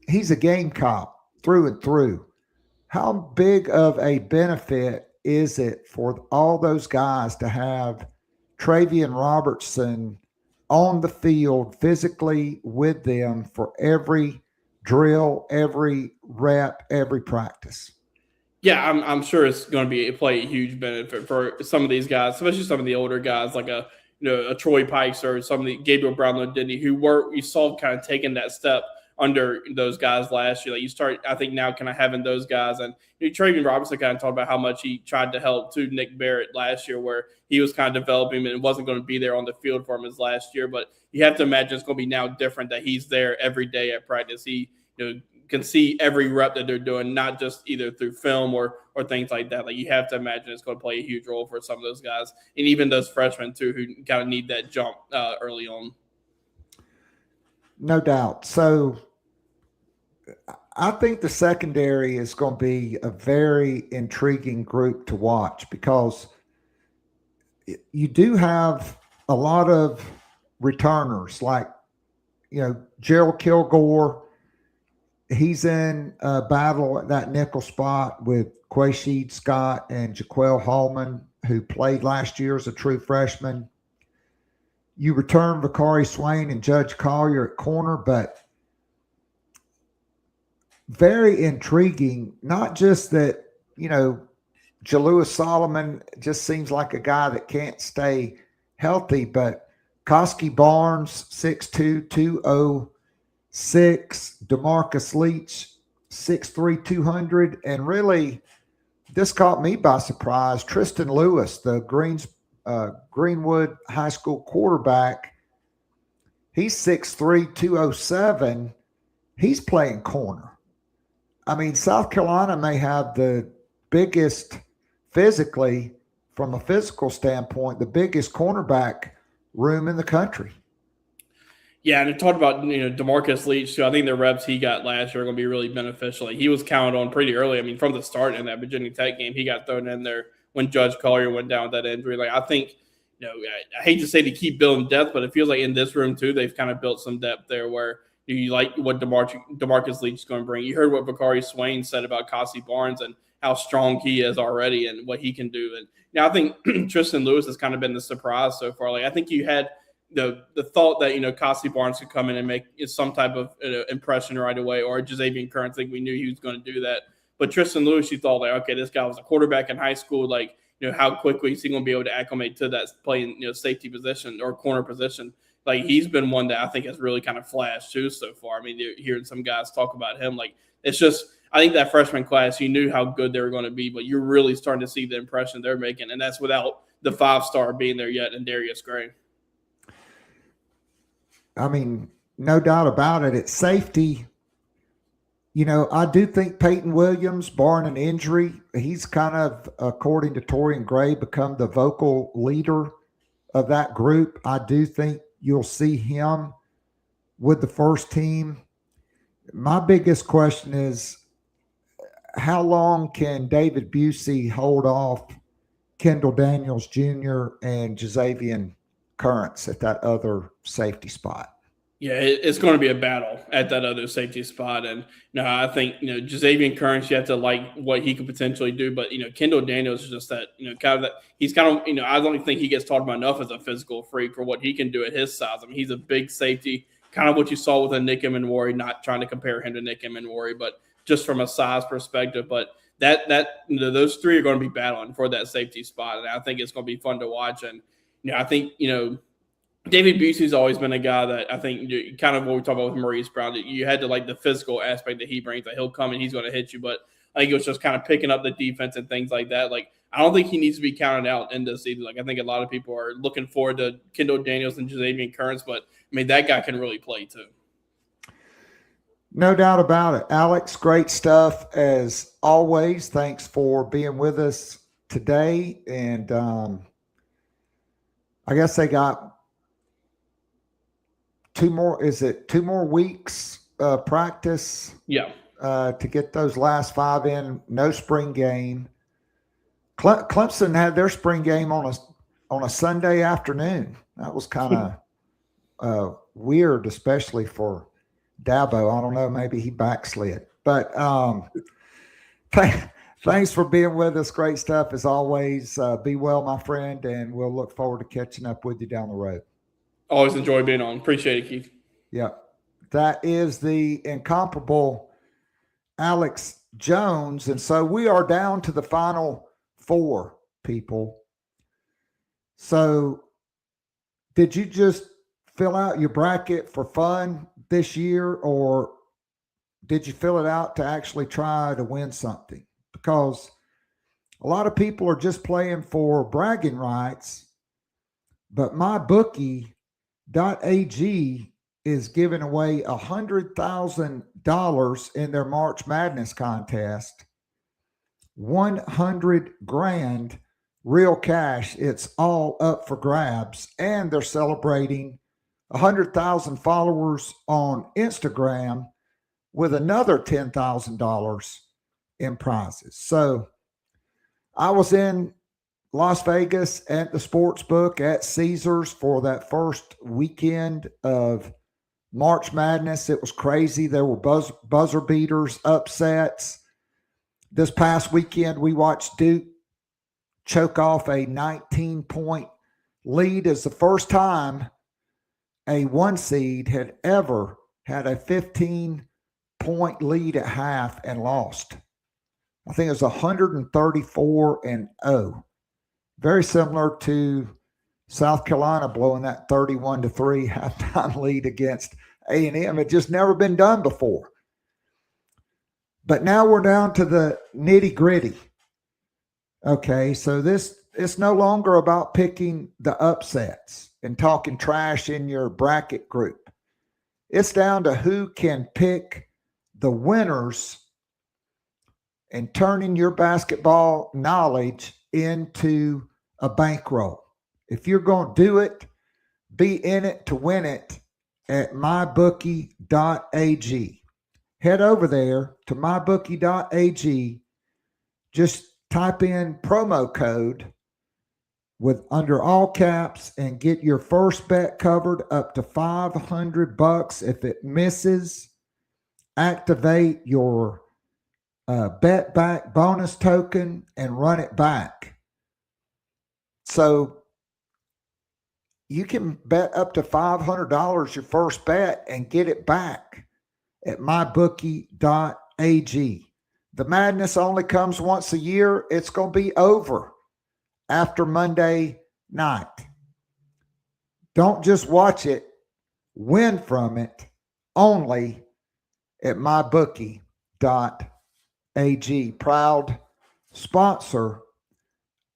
he's a Gamecock through and through. How big of a benefit is it for all those guys to have Travian Robertson on the field physically with them for every drill, every rep, every practice? Yeah, I'm sure it's going to play a huge benefit for some of these guys, especially some of the older guys like a Troy Pikes or some of the Gabriel Brownlow-Denny you saw kind of taking that step under those guys last year. Like you start, I think now kind of having those guys, and Travian Robertson kind of talked about how much he tried to help to Nick Barrett last year, where he was kind of developing and wasn't going to be there on the field for him as last year. But you have to imagine it's going to be now different that he's there every day at practice. He can see every rep that they're doing, not just either through film or things like that. Like you have to imagine it's going to play a huge role for some of those guys, and even those freshmen too, who kind of need that jump early on. No doubt. So I think the secondary is going to be a very intriguing group to watch, because you do have a lot of returners like, Gerald Kilgore. He's in a battle at that nickel spot with Quaysheed Scott and Jaquel Hallman, who played last year as a true freshman. You return Vakari Swain and Judge Collier at corner, but very intriguing. Not just that, Jalewis Solomon just seems like a guy that can't stay healthy, but Koski Barnes, 6'2", 206, DeMarcus Leach, 6'3", 200, and really, this caught me by surprise. Tristan Lewis, the Greenwood High School quarterback, he's 6'3", 207. He's playing corner. I mean, South Carolina may have the biggest physically, from a physical standpoint, the biggest cornerback room in the country. Yeah, and it talked about DeMarcus Leach too. I think the reps he got last year are going to be really beneficial. He was counted on pretty early. I mean, from the start in that Virginia Tech game, he got thrown in there when Judge Collier went down with that injury. Like I think, I hate to say to keep building depth, but it feels like in this room too, they've kind of built some depth there where you like what DeMarcus Leach is going to bring. You heard what Vakari Swain said about Kosi Barnes and how strong he is already and what he can do. And now I think Tristan Lewis has kind of been the surprise so far. Like I think you had the thought that Kosi Barnes could come in and make some type of impression right away, or Jazavian Curran. I think we knew he was going to do that. But Tristan Lewis, you thought like, okay, this guy was a quarterback in high school. Like how quickly is he going to be able to acclimate to that playing safety position or corner position? Like he's been one that I think has really kind of flashed too so far. I mean, you're hearing some guys talk about him. Like it's just, I think that freshman class, you knew how good they were going to be, but you're really starting to see the impression they're making, and that's without the 5-star being there yet in Darius Gray. I mean, no doubt about it. It's safety. I do think Peyton Williams, barring an injury, he's kind of, according to Torian Gray, become the vocal leader of that group. I do think you'll see him with the first team. My biggest question is, how long can David Busey hold off Kendall Daniels Jr. and Jazavian Currents at that other safety spot. Yeah, it's going to be a battle at that other safety spot. And I think, Jazavian Currents, you have to like what he could potentially do. But, Kendall Daniels is just that, kind of that he's kind of, I don't think he gets talked about enough as a physical freak for what he can do at his size. I mean, he's a big safety, kind of what you saw with a Nick Emenwari, not trying to compare him to Nick Emenwari, but just from a size perspective. But those three are going to be battling for that safety spot. And I think it's going to be fun to watch. And, I think, David Busey's always been a guy that I think kind of what we talked about with Maurice Brown, that you had to like the physical aspect that he brings, that he'll come and he's going to hit you. But I think it was just kind of picking up the defense and things like that. Like, I don't think he needs to be counted out in this season. Like, I think a lot of people are looking forward to Kendall Daniels and Jazavian Currents, but I mean, that guy can really play too. No doubt about it. Alex, great stuff as always. Thanks for being with us today. And I guess they got two more weeks practice? Yeah. To get those last 5 in. No spring game. Clemson had their spring game on a Sunday afternoon. That was kind of weird, especially for Dabo. I don't know, maybe he backslid. But thanks for being with us. Great stuff as always. Be well, my friend, and we'll look forward to catching up with you down the road. Always enjoy being on. Appreciate it, Keith. Yeah. That is the incomparable Alex Jones. And so we are down to the final 4, people. So did you just fill out your bracket for fun this year, or did you fill it out to actually try to win something? Because a lot of people are just playing for bragging rights, but MyBookie.ag is giving away $100,000 in their March Madness contest. 100 grand real cash. It's all up for grabs. And they're celebrating 100,000 followers on Instagram with another $10,000 in prizes. So I was in Las Vegas at the sports book at Caesars for that first weekend of March Madness. It was crazy. There were buzzer beaters, upsets. This past weekend, we watched Duke choke off a 19-point lead. It's the first time a 1 seed had ever had a 15-point lead at half and lost. I think it was 134-0. Very similar to South Carolina blowing that 31-3 halftime lead against A&M. It just never been done before. But now we're down to the nitty-gritty. Okay, so it's no longer about picking the upsets and talking trash in your bracket group. It's down to who can pick the winners and turning your basketball knowledge into a bankroll. If you're going to do it, be in it to win it at mybookie.ag. Head over there to mybookie.ag. Just type in promo code with under all caps and get your first bet covered up to $500. If it misses, activate your bet back bonus token and run it back. So you can bet up to $500 your first bet and get it back at mybookie.ag. The madness only comes once a year. It's going to be over after Monday night. Don't just watch it. Win from it only at mybookie.ag. Proud sponsor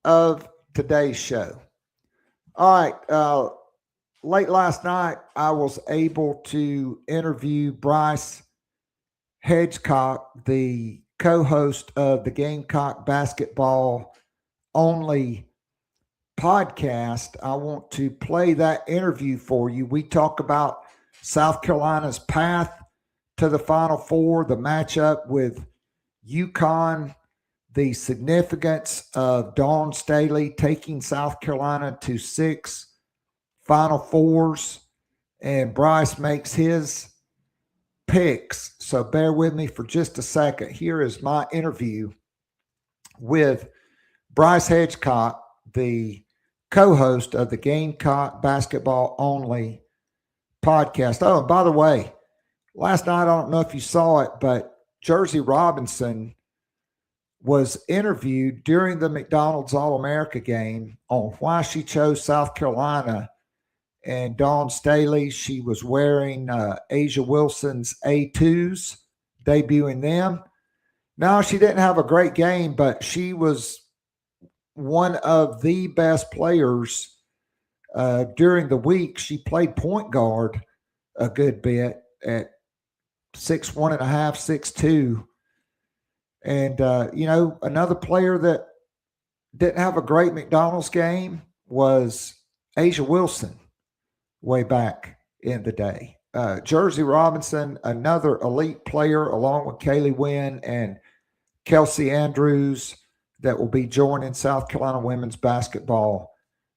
of today's show. All right. Late last night, I was able to interview Brice Hedgecock, the co-host of the Gamecock Basketball Only Podcast. I want to play that interview for you. We talk about South Carolina's path to the Final Four, the matchup with Uconn, the significance of Dawn Staley taking South Carolina to 6 Final Fours, and Brice makes his picks. So bear with me for just a second. Here is my interview with Brice Hedgecock, the co-host of the Gamecock Basketball Only Podcast. Oh, and by the way, last night, I don't know if you saw it, but Jersey Robinson was interviewed during the McDonald's All-America game on why she chose South Carolina. And Dawn Staley, she was wearing Asia Wilson's A2s, debuting them. No, she didn't have a great game, but she was one of the best players during the week. She played point guard a good bit at 6'1.5", 6'2". And, another player that didn't have a great McDonald's game was Asia Wilson way back in the day. Jersey Robinson, another elite player, along with Kaylee Wynn and Kelsey Andrews, that will be joining South Carolina women's basketball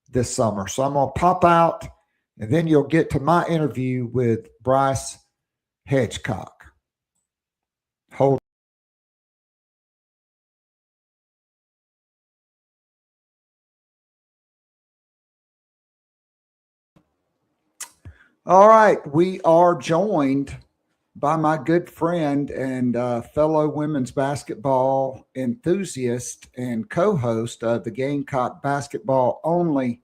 this summer. So I'm going to pop out, and then you'll get to my interview with Brice Hedgecock. Hold. All right, we are joined by my good friend and fellow women's basketball enthusiast and co-host of the Gamecock Basketball Only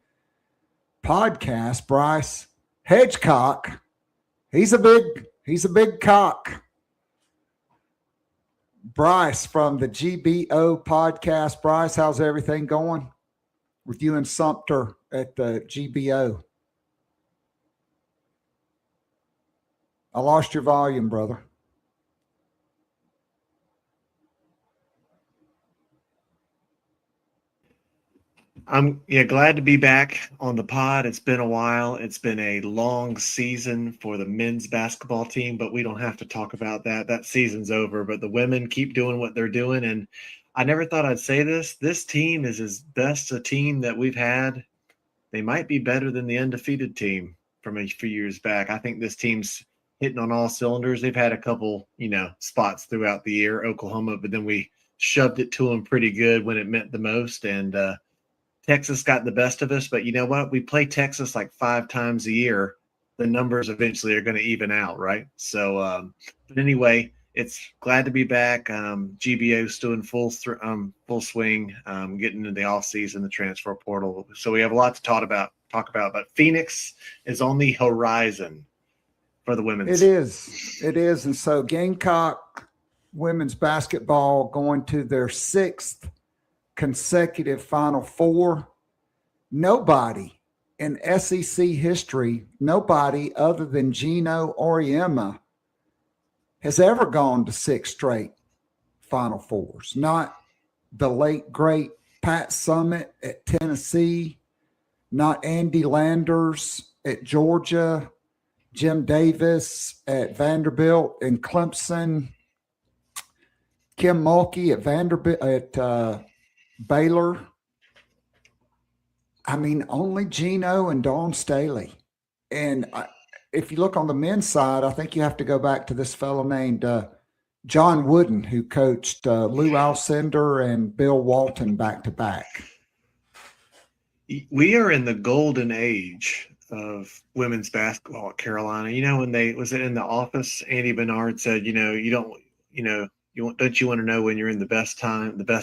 Podcast, Brice Hedgecock. He's a big cock. Brice from the GBO podcast. Brice, how's everything going with you and Sumter at the GBO? I lost your volume, brother. I'm glad to be back on the pod. It's been a while. It's been a long season for the men's basketball team, but we don't have to talk about that. That season's over, but the women keep doing what they're doing. And I never thought I'd say this. This team is as best a team that we've had. They might be better than the undefeated team from a few years back. I think this team's hitting on all cylinders. They've had a couple, spots throughout the year, Oklahoma, but then we shoved it to them pretty good when it meant the most. And Texas got the best of us, but you know what? We play Texas like 5 times a year. The numbers eventually are going to even out, right? So, but anyway, it's glad to be back. GBO's still in full swing, getting into the off season, the transfer portal. So we have a lot to talk about, but Phoenix is on the horizon for the women's. It is. And so Gamecock women's basketball going to their 6th consecutive Final Four. Nobody in SEC history, nobody other than Gino Auriemma has ever gone to 6 straight Final Fours. Not the late, great Pat Summitt at Tennessee, not Andy Landers at Georgia, Jim Davis at Vanderbilt and Clemson, Kim Mulkey at Vanderbilt at Baylor. I mean, only Gino and Dawn Staley. And if you look on the men's side, I think you have to go back to this fellow named John Wooden, who coached Lou Alcindor and Bill Walton back to back. We are in the golden age of women's basketball at Carolina. When was it in the office? Andy Bernard said, don't you want to know when you're in the best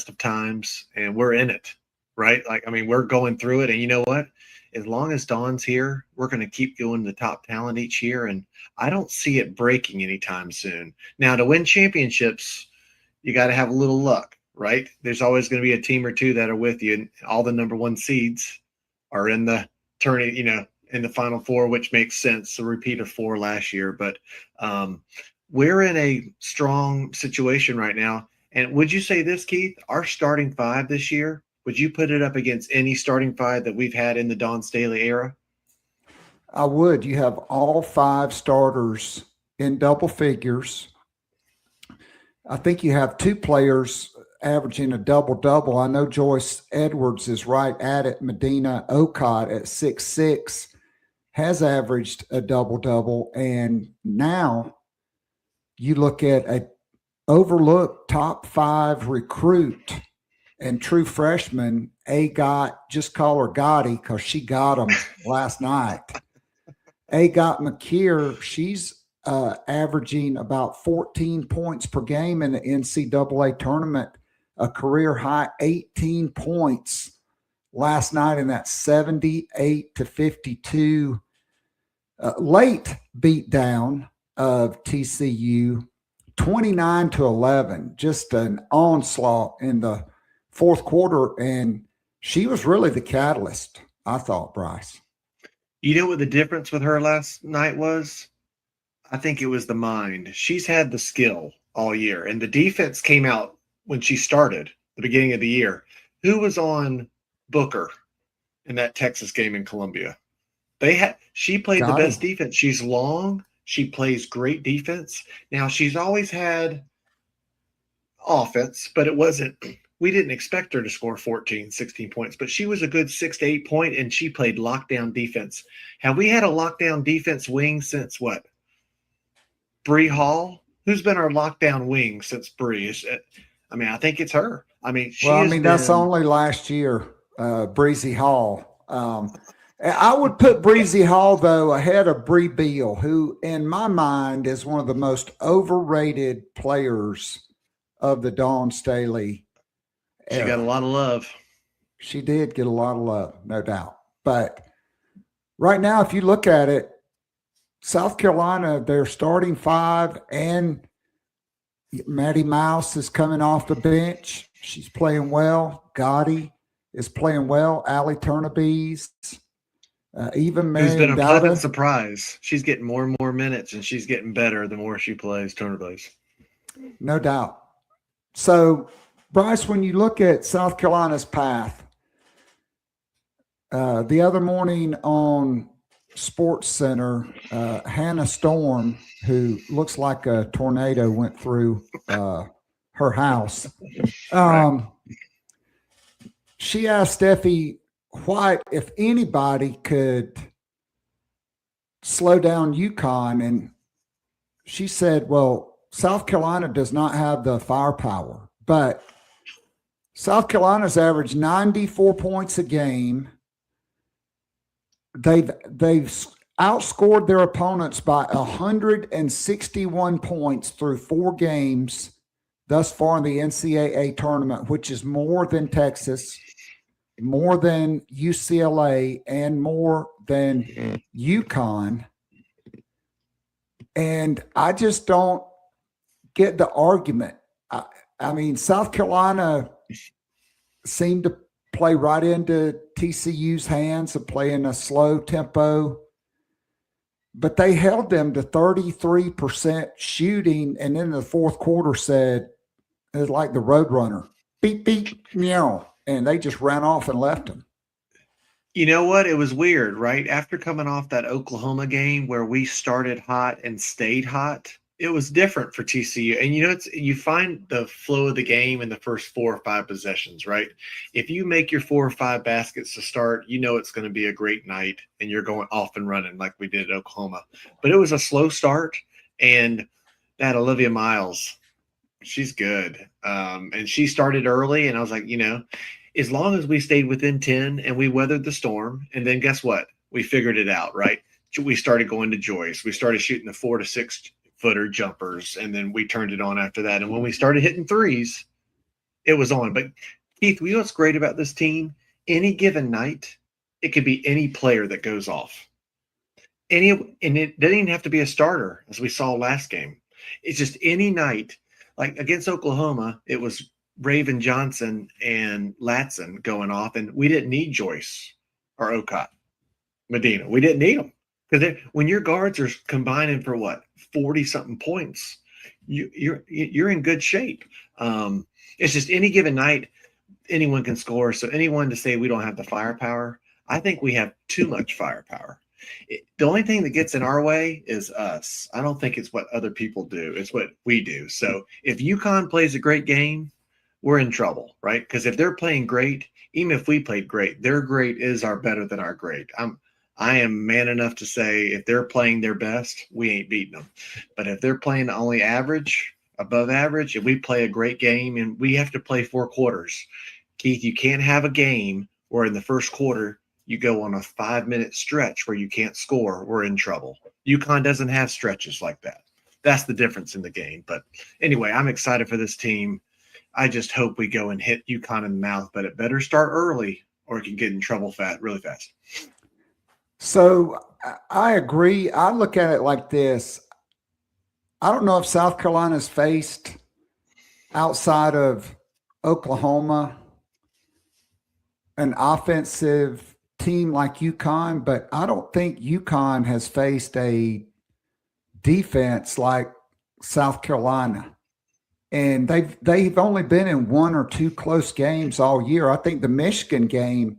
of times, and we're in it, right? We're going through it, and you know what? As long as Dawn's here, we're going to keep going the top talent each year, and I don't see it breaking anytime soon. Now, to win championships, you got to have a little luck, right? There's always going to be a team or two that are with you, and all the number 1 seeds are in the tournament, in the Final Four, which makes sense. A repeat of 4 last year, but we're in a strong situation right now. And would you say this, Keith? Our starting 5 this year, would you put it up against any starting 5 that we've had in the Dawn Staley era? I would. You have all 5 starters in double figures. I think you have 2 players averaging a double-double. I know Joyce Edwards is right at it. Medina Okot at 6'6", has averaged a double-double, and now you look at a overlooked top 5 recruit and true freshman, just call her Gotti because she got him last night. McKeer, she's averaging about 14 points per game in the NCAA tournament, a career high 18 points last night in that 78-52 late beatdown of TCU, 29-11, just an onslaught in the fourth quarter. And she was really the catalyst, I thought, Brice. You know what the difference with her last night was? I think it was the mind. She's had the skill all year, and the defense came out when she started the beginning of the year. Who was on Booker in that Texas game in Columbia? She played the best defense. She's long. She plays great defense. Now, she's always had offense, but we didn't expect her to score 14, 16 points, but she was a good 6 to 8 point, and she played lockdown defense. Have we had a lockdown defense wing since what? Bree Hall? Who's been our lockdown wing since Bree? I think it's her. That's only last year, Breezy Hall. I would put Breezy Hall, though, ahead of Bree Beal, who, in my mind, is one of the most overrated players of the Dawn Staley era. She got a lot of love. She did get a lot of love, no doubt. But right now, if you look at it, South Carolina, their starting 5, and Maddie Mouse is coming off the bench. She's playing well. Gotti is playing well. Allie Turnabees, even Mary Who's been a Dowda. pleasant surprise. She's getting more and more minutes, and she's getting better the more she plays. Turnabees. No doubt. So, Brice, when you look at South Carolina's path, the other morning on Sports Center, Hannah Storm, who looks like a tornado went through her house. She asked Steffi White if anybody could slow down Uconn, and she said, well, South Carolina does not have the firepower, but South Carolina's averaged 94 points a game. They've outscored their opponents by 161 points through 4 games thus far in the NCAA tournament, which is more than Texas, more than UCLA, and more than Uconn. And I just don't get the argument. South Carolina seemed to play right into TCU's hands and play in a slow tempo, but they held them to 33% shooting, and in the fourth quarter said it was like the Roadrunner, beep, beep, meow, and they just ran off and left them. You know what? It was weird, right? After coming off that Oklahoma game where we started hot and stayed hot, it was different for TCU. And you find the flow of the game in the first 4 or 5 possessions, right? If you make your 4 or 5 baskets to start, it's going to be a great night and you're going off and running like we did at Oklahoma. But it was a slow start, and that Olivia Miles, she's good. And she started early, and I was like, as long as we stayed within 10 and we weathered the storm, and then guess what? We figured it out, right? We started going to Joyce. We started shooting the 4 to 6 footer jumpers, and then we turned it on after that. And when we started hitting threes, it was on. But Keith, you know what's great about this team? Any given night, it could be any player that goes off. And it doesn't even have to be a starter, as we saw last game. It's just any night. Like against Oklahoma, it was Raven Johnson and Latson going off, and we didn't need Joyce or Ocott Medina. We didn't need them. Because when your guards are combining for 40-something points, you're in good shape. It's just any given night, anyone can score. So anyone to say we don't have the firepower, I think we have too much firepower. The only thing that gets in our way is us. I don't think it's what other people do. It's what we do. So if UConn plays a great game, we're in trouble, right? Because if they're playing great, even if we played great, their great is better than our great. I am man enough to say if they're playing their best, we ain't beating them. But if they're playing only average, above average, if we play a great game, and we have to play 4 quarters, Keith, you can't have a game where in the first quarter you go on a 5-minute stretch where you can't score. We're in trouble. UConn doesn't have stretches like that. That's the difference in the game. But anyway, I'm excited for this team. I just hope we go and hit UConn in the mouth, but it better start early or it can get in trouble really fast. So I agree. I look at it like this. I don't know if South Carolina's faced outside of Oklahoma an offensive team like UConn, but I don't think UConn has faced a defense like South Carolina. And they've only been in 1 or 2 close games all year. I think the Michigan game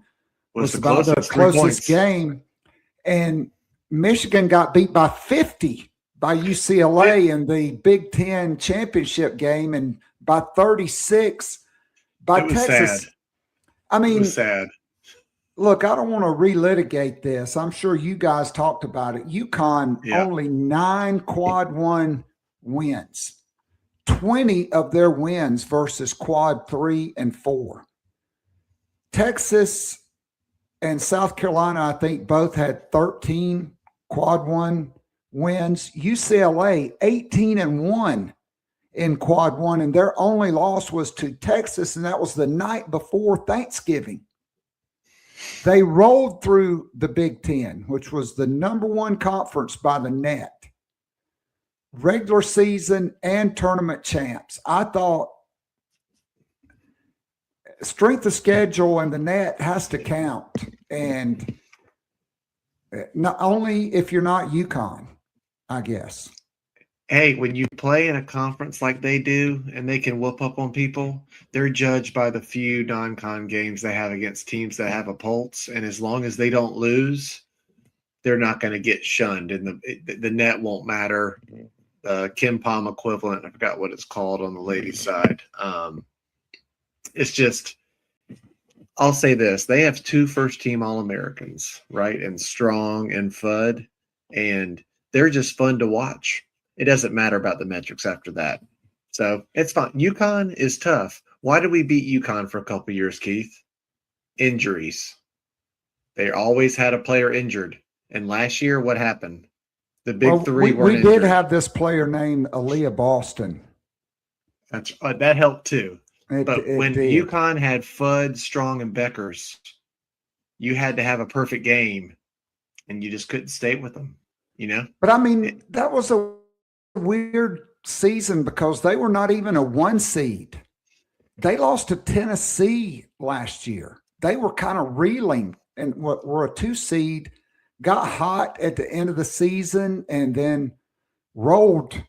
was about the closest game. And Michigan got beat by 50 by UCLA in the Big Ten championship game and by 36 by Texas. Sad. I mean, it was sad. Look, I don't want to relitigate this. I'm sure you guys talked about it. UConn only 9 quad 1 wins. 20 of their wins versus quad 3 and 4. Texas and South Carolina, I think, both had 13 quad 1 wins. UCLA, 18-1 in quad 1, and their only loss was to Texas, and that was the night before Thanksgiving. They rolled through the Big Ten, which was the #1 conference by the net. Regular season and tournament champs. I thought strength of schedule and the net has to count. And not only if you're not UConn, I guess. Hey, when you play in a conference like they do and they can whoop up on people, they're judged by the few non-con games they have against teams that have a pulse. And as long as they don't lose, they're not going to get shunned. And the net won't matter. Kim Palm equivalent, I forgot what it's called on the ladies' side. It's just, I'll say this. They have 2 first-team All-Americans, right? And Strong and Fudd. And they're just fun to watch. It doesn't matter about the metrics after that. So it's fine. UConn is tough. Why did we beat UConn for a couple of years, Keith? Injuries. They always had a player injured. And last year, what happened? The big 3 were injured. We did have this player named Aaliyah Boston. That helped too. But when did. UConn had Fudd, Strong, and Beckers, you had to have a perfect game, and you just couldn't stay with them, you know? But, I mean, that was a weird season because they were not even a 1 seed. They lost to Tennessee last year. They were kind of reeling and were a 2 seed. Got hot at the end of the season and then rolled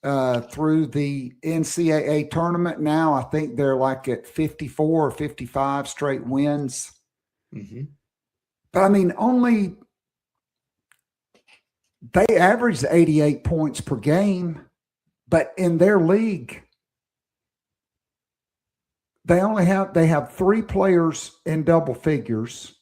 through the NCAA tournament. Now I think they're like at 54 or 55 straight wins. Mm-hmm. But I mean, they averaged 88 points per game, but in their league, they have 3 players in double figures,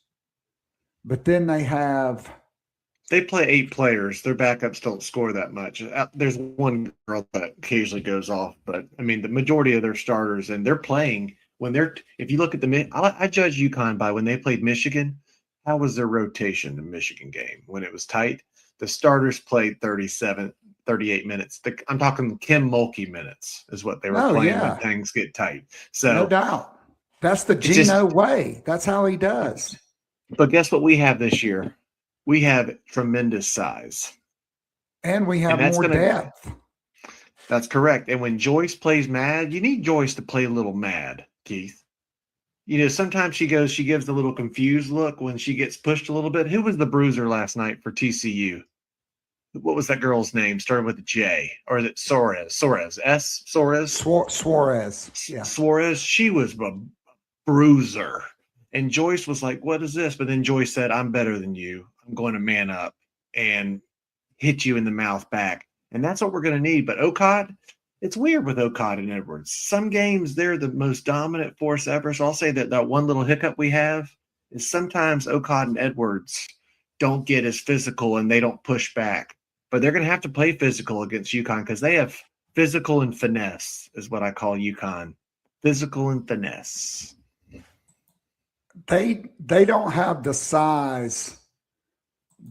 but then they play 8 players. Their backups don't score that much. There's one girl that occasionally goes off, but I mean, the majority of their starters, and they're playing if you look at I judge UConn by when they played Michigan. How was their rotation in the Michigan game when it was tight? The starters played 38 minutes. I'm talking Kim Mulkey minutes is what they were playing when things get tight. So no doubt. That's the Gino way. That's how he does. But guess what we have this year? We have tremendous size. And we have more depth. That's correct. And when Joyce plays mad, you need Joyce to play a little mad, Keith. You know, sometimes she gives a little confused look when she gets pushed a little bit. Who was the bruiser last night for TCU? What was that girl's name? Started with a J. Or is it Suarez? Suarez. Yeah. Suarez. She was a bruiser. And Joyce was like, what is this? But then Joyce said, I'm better than you. I'm going to man up and hit you in the mouth back. And that's what we're going to need. But Okad, it's weird with Okad and Edwards. Some games, they're the most dominant force ever. So I'll say that one little hiccup we have is sometimes Okad and Edwards don't get as physical and they don't push back. But they're going to have to play physical against UConn because they have physical and finesse is what I call UConn. Physical and finesse. They don't have the size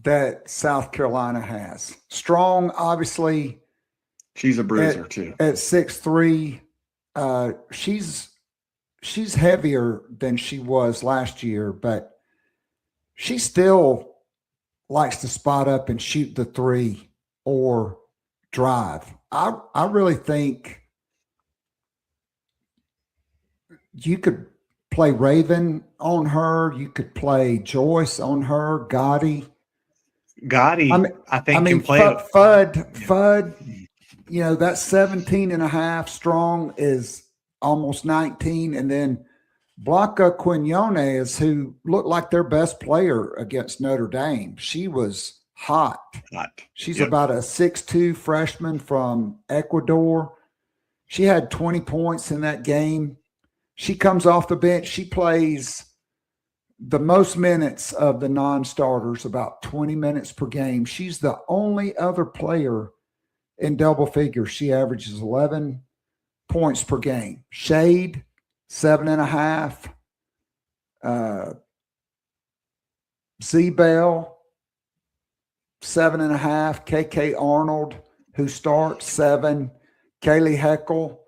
that South Carolina has. Strong, obviously. She's a bruiser too. At 6'3", she's heavier than she was last year, but she still likes to spot up and shoot the three or drive. I really think you could play Raven on her. You could play Joyce on her. Gotti, I think can play. Fudd, you know, that 17.5 strong is almost 19. And then Blanca Quinones, who looked like their best player against Notre Dame. She was hot. She's about a 6'2" freshman from Ecuador. She had 20 points in that game. She comes off the bench. She plays the most minutes of the non-starters, about 20 minutes per game. She's the only other player in double figures. She averages 11 points per game. Shade, 7.5. Z-Bell, 7.5. KK Arnold, who starts, 7. Kaylee Heckel,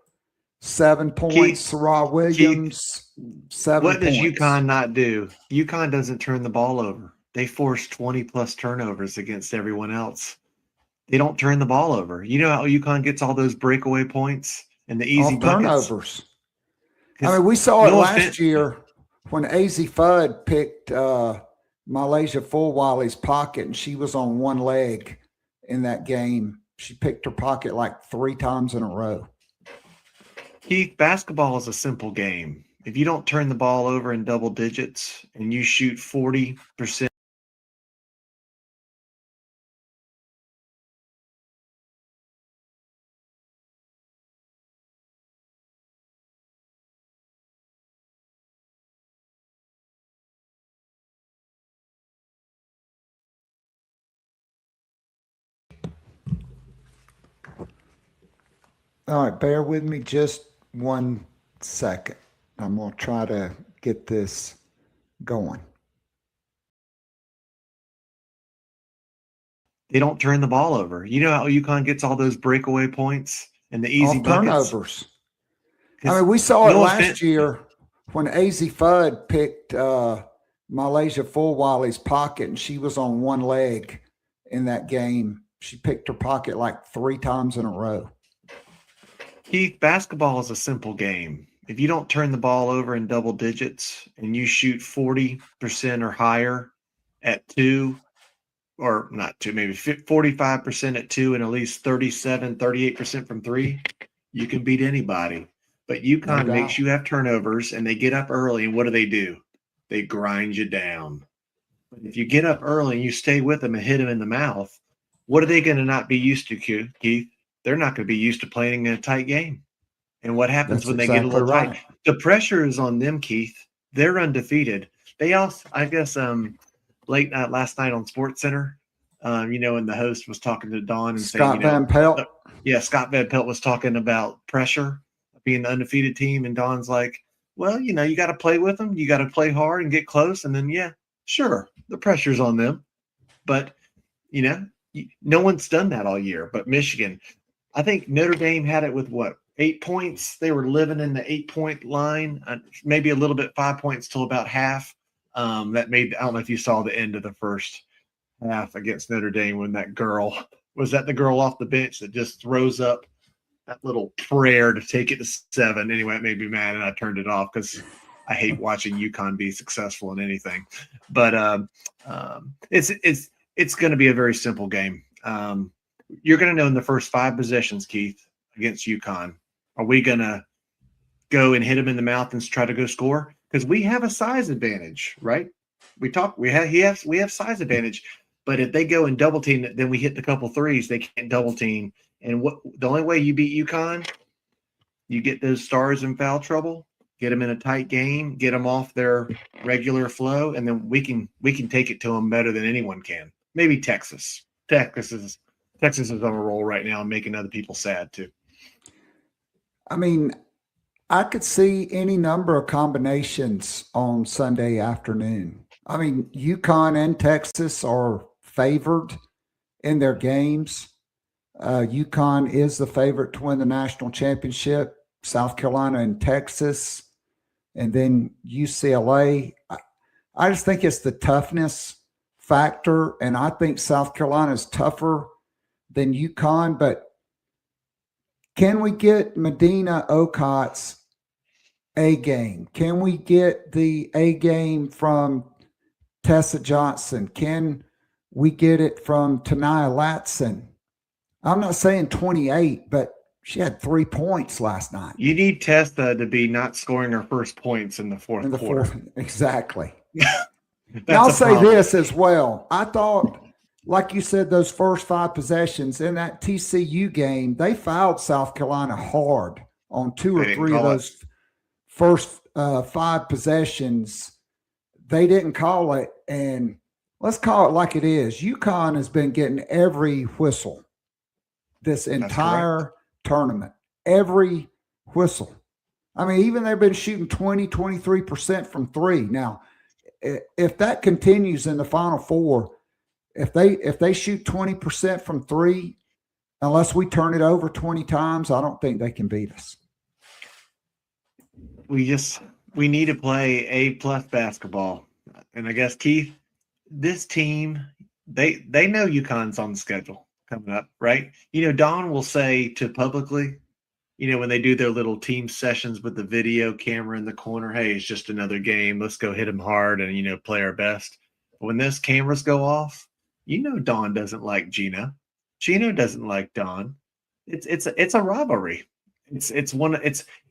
7 points. Sarah Williams, 7 What points. does UConn not do? UConn doesn't turn the ball over. They force 20-plus turnovers against everyone else. They don't turn the ball over. You know how UConn gets all those breakaway points and the easy buckets? Turnovers. I mean, we saw it last year when AZ Fudd picked Malaysia Fulwiley's pocket, and she was on one leg in that game. She picked her pocket like 3 times in a row. Keith, basketball is a simple game. If you don't turn the ball over in double digits and you shoot 40%, All right, bear with me just 1 second. I'm going to try to get this going. they don't turn the ball over. You know how UConn gets all those breakaway points and the easy buckets? Turnovers. I mean, we saw it last year when AZ Fudd picked Malaysia Fulwiley's pocket, and she was on one leg in that game. She picked her pocket like 3 times in a row. Keith, basketball is a simple game. If you don't turn the ball over in double digits and you shoot 40% or higher at 2, or not 2, maybe 45% at 2 and at least 37, 38% from 3, you can beat anybody. But UConn makes you have turnovers, and they get up early, and what do? They grind you down. But if you get up early and you stay with them and hit them in the mouth, what are they going to not be used to, Keith? They're not going to be used to playing in a tight game. And what happens when they get a little tight? The pressure is on them, Keith. They're undefeated. They also, I guess, late night last night on SportsCenter, and the host was talking to Dawn and Scott Van Pelt. Scott Van Pelt was talking about pressure, being the undefeated team, and Dawn's like, well, you got to play with them. You got to play hard and get close, and then, sure, the pressure's on them. But, no one's done that all year. But Michigan, I think Notre Dame had it with 8 points. They were living in the 8-point line, maybe a little bit 5 points till about half. That made, I don't know if you saw the end of the first half against Notre Dame when that girl, was that the girl off the bench that just throws up that little prayer to take it to 7? Anyway, it made me mad, and I turned it off because I hate watching UConn be successful in anything. But it's going to be a very simple game. You're going to know in the first 5 possessions, Keith, against UConn, are we going to go and hit him in the mouth and try to go score? Because we have a size advantage, right? We have size advantage. But if they go and double team, then we hit the couple threes. They can't double team. And the only way you beat UConn, you get those stars in foul trouble. get them in a tight game, get them off their regular flow, and then we can take it to them better than anyone can. Maybe Texas. Texas is on a roll right now and making other people sad too. I mean, I could see any number of combinations on Sunday afternoon. I mean, Uconn and Texas are favored in their games. Uconn is the favorite to win the national championship. South Carolina and Texas, and then UCLA. I just think it's the toughness factor, and I think South Carolina is tougher than Uconn. But can we get Medina Okot's A game? Can we get the A game from Tessa Johnson? Can we get it from Tanaya Latson? I'm not saying 28, but she had 3 points last night. You need Tessa to be not scoring her first points in the fourth quarter. Exactly. I'll say this as well. I thought, like you said, those first 5 possessions in that TCU game, they fouled South Carolina hard on 2 or 3 of those first 5 possessions. They didn't call it, and let's call it like it is. Uconn has been getting every whistle this entire tournament, every whistle. I mean, even they've been shooting 23% from 3. Now, if that continues in the Final Four, if they shoot 20% from 3, unless we turn it over 20 times, I don't think they can beat us. We need to play A+ basketball. And I guess, Keith, this team, they know UConn's on the schedule coming up, right? Don will say to publicly, when they do their little team sessions with the video camera in the corner, hey, it's just another game. Let's go hit them hard and, play our best. But when those cameras go off, Don doesn't like Gino. Gino doesn't like Don. It's a rivalry. It's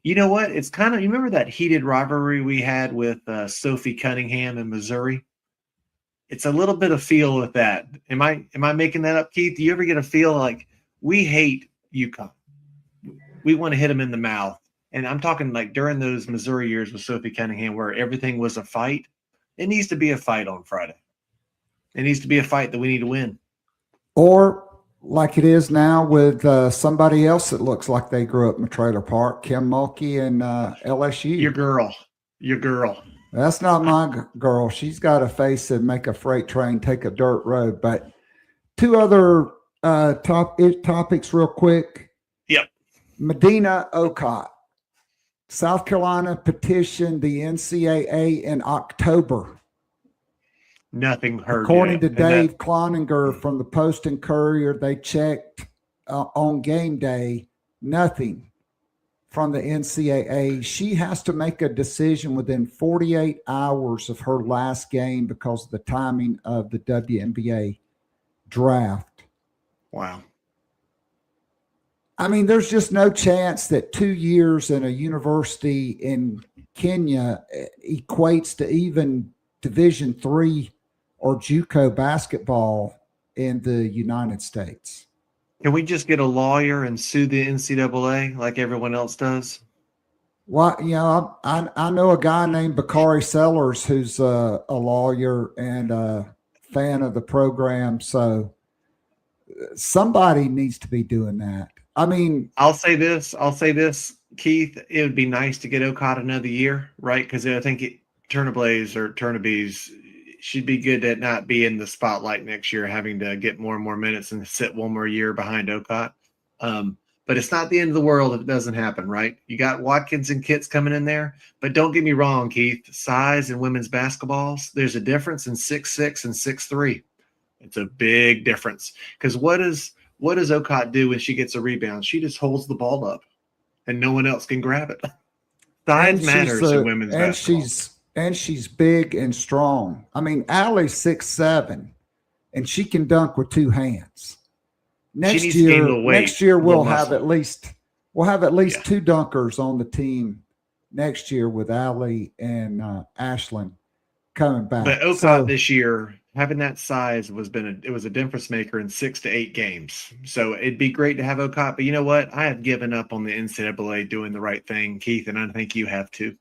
you know what? It's kind of, you remember that heated rivalry we had with Sophie Cunningham in Missouri? It's a little bit of feel with that. Am I making that up, Keith? Do you ever get a feel like we hate UConn? We want to hit them in the mouth. And I'm talking like during those Missouri years with Sophie Cunningham where everything was a fight. It needs to be a fight on Friday. It needs to be a fight that we need to win. Or like it is now with somebody else that looks like they grew up in a trailer park, Kim Mulkey and LSU. Your girl. That's not my girl. She's got a face that make a freight train take a dirt road. But 2 other topics real quick. Yep. Medina Okot. South Carolina petitioned the NCAA in October. Nothing heard. According to Dave Cloninger from the Post and Courier, they checked on game day, nothing from the NCAA. She has to make a decision within 48 hours of her last game because of the timing of the WNBA draft. Wow. I mean, there's just no chance that 2 years in a university in Kenya equates to even Division III or JUCO basketball in the United States. Can we just get a lawyer and sue the NCAA like everyone else does? Well, I know a guy named Bakari Sellers who's a lawyer and a fan of the program. So somebody needs to be doing that. I mean, I'll say this, Keith. It would be nice to get Okot another year, right? Because I think Turnablaze or Turnabees should be good to not be in the spotlight next year, having to get more and more minutes and sit one more year behind Okot. But it's not the end of the world if it doesn't happen, right? You got Watkins and Kitts coming in there. But don't get me wrong, Keith, size in women's basketballs, there's a difference in 6'6" and 6'3". It's a big difference. Because what does Okot do when she gets a rebound? She just holds the ball up and no one else can grab it. Size matters in women's basketball. And she's big and strong. I mean, Allie's 6'7", and she can dunk with 2 hands. Next year we'll have at least 2 dunkers on the team next year with Allie and Ashlyn coming back. But Okot this year, having that size it was a difference maker in 6 to 8 games. So it'd be great to have Okot. But you know what? I have given up on the NCAA doing the right thing, Keith, and I think you have too.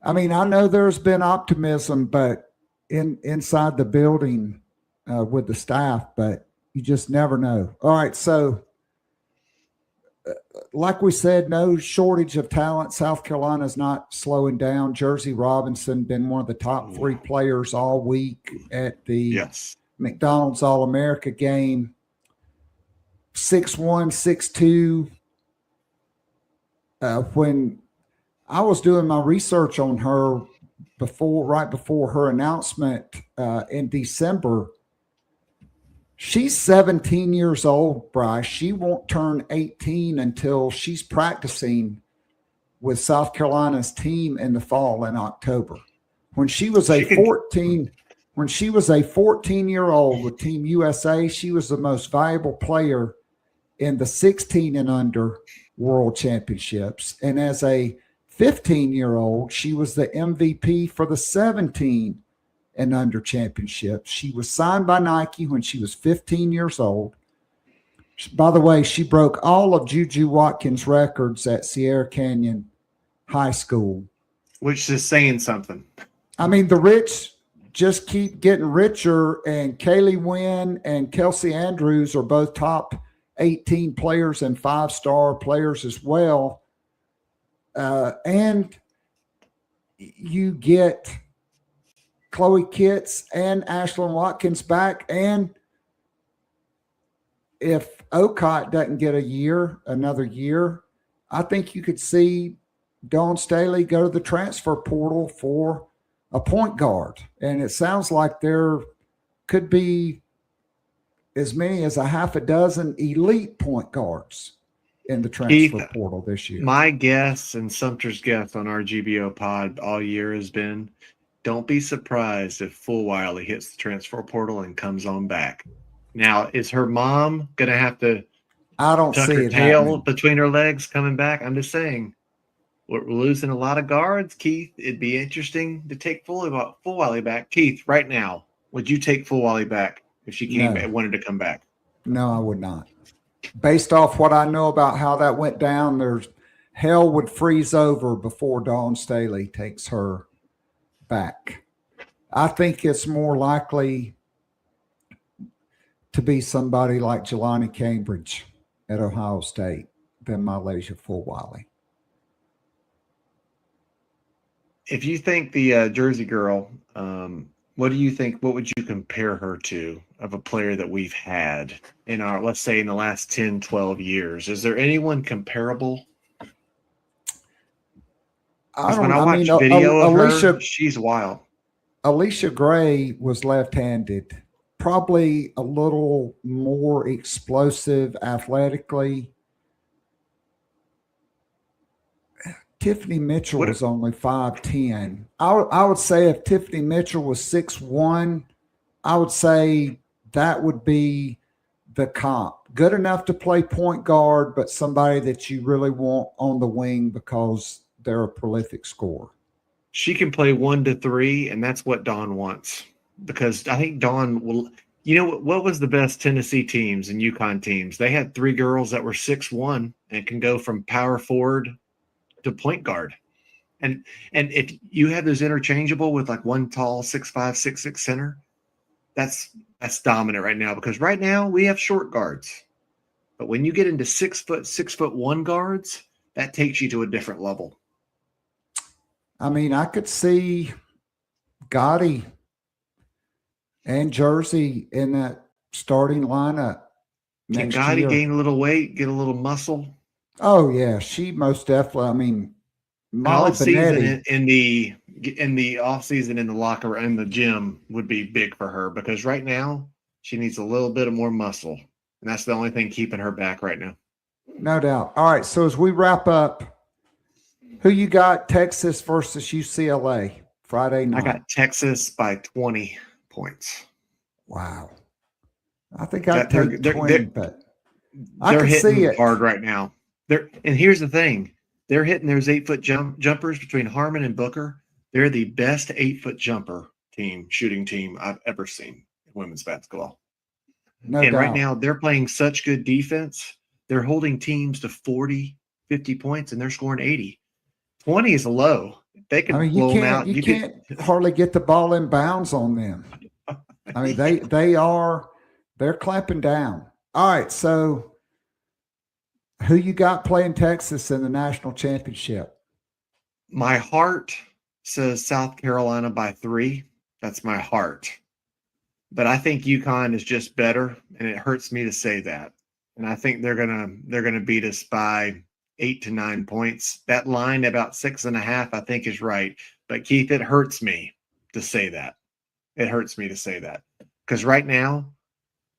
I mean, I know there's been optimism, but inside the building with the staff, but you just never know. All right, so like we said, no shortage of talent. South Carolina's not slowing down. Jersey Robinson been one of the top 3 players all week at the McDonald's All-America game. 6'1", 6'2". When I was doing my research on her right before her announcement in December, she's 17 years old, Brice. She won't turn 18 until she's practicing with South Carolina's team in the fall in October. When she was a 14-year-old with Team USA, she was the most valuable player in the 16 and under World Championships. And as a 15-year-old, she was the MVP for the 17 and under championships. She was signed by Nike when she was 15 years old. By the way, she broke all of Juju Watkins' records at Sierra Canyon High School. Which is saying something. I mean, the rich just keep getting richer, and Kaylee Wynn and Kelsey Andrews are both top 18 players and 5-star players as well. And you get Chloe Kitts and Ashlyn Watkins back. And if Ocott doesn't get another year, I think you could see Dawn Staley go to the transfer portal for a point guard. And it sounds like there could be as many as a half a dozen elite point guards in the transfer portal this year. My guess and Sumter's guess on our GBO pod all year has been, don't be surprised if Fulwiley hits the transfer portal and comes on back. Now, is her mom going to have to tuck her tail between her legs coming back? I'm just saying, we're losing a lot of guards, Keith. It'd be interesting to take Fulwiley back. Keith, right now, would you take Fulwiley back if she wanted to come back? No, I would not. Based off what I know about how that went down, hell would freeze over before Dawn Staley takes her back. I think it's more likely to be somebody like Jelani Cambridge at Ohio State than Malaysia Fulwiley. If you think the Jersey girl, what do you think? What would you compare her to of a player that we've had in our, let's say, in the last 10, 12 years? Is there anyone comparable? When I watch video of her, she's wild. Alicia Gray was left-handed, probably a little more explosive athletically. Tiffany Mitchell was only 5'10". I would say if Tiffany Mitchell was 6'1", I would say that would be the comp. Good enough to play point guard, but somebody that you really want on the wing because they're a prolific scorer. She can play 1 to 3, and that's what Dawn wants. Because I think Dawn will – you know, what was the best Tennessee teams and Uconn teams? They had 3 girls that were 6'1" and can go from power forward to point guard. And if you have those interchangeable with like one tall 6'5", 6'6" center, that's dominant right now, because right now we have short guards. But when you get into 6'1" guards, that takes you to a different level. I mean, I could see Gotti and Jersey in that starting lineup. Can Gotti gain a little weight, get a little muscle? Oh yeah, she most definitely. I mean, Molly season in the off season in the locker in the gym would be big for her, because right now she needs a little bit of more muscle, and that's the only thing keeping her back right now. No doubt. All right, so as we wrap up, who you got? Texas versus UCLA Friday night. I got Texas by 20 points. Wow. I think I'd take 20, but I can hitting see it hard right now. And here's the thing. They're hitting those 8-foot jumpers between Harmon and Booker. They're the best 8-foot jumper shooting team I've ever seen in women's basketball. No doubt. Right now they're playing such good defense. They're holding teams to 40, 50 points, and they're scoring 80. 20 is low. They can I mean, blow them out. You can't hardly get the ball in bounds on them. I mean, they're clamping down. All right, so who you got playing Texas in the national championship? My heart says South Carolina by 3. That's my heart. But I think UConn is just better, and it hurts me to say that. And I think they're gonna beat us by 8 to 9 points. That line about 6.5, I think, is right. But Keith, it hurts me to say that. It hurts me to say that. Because right now,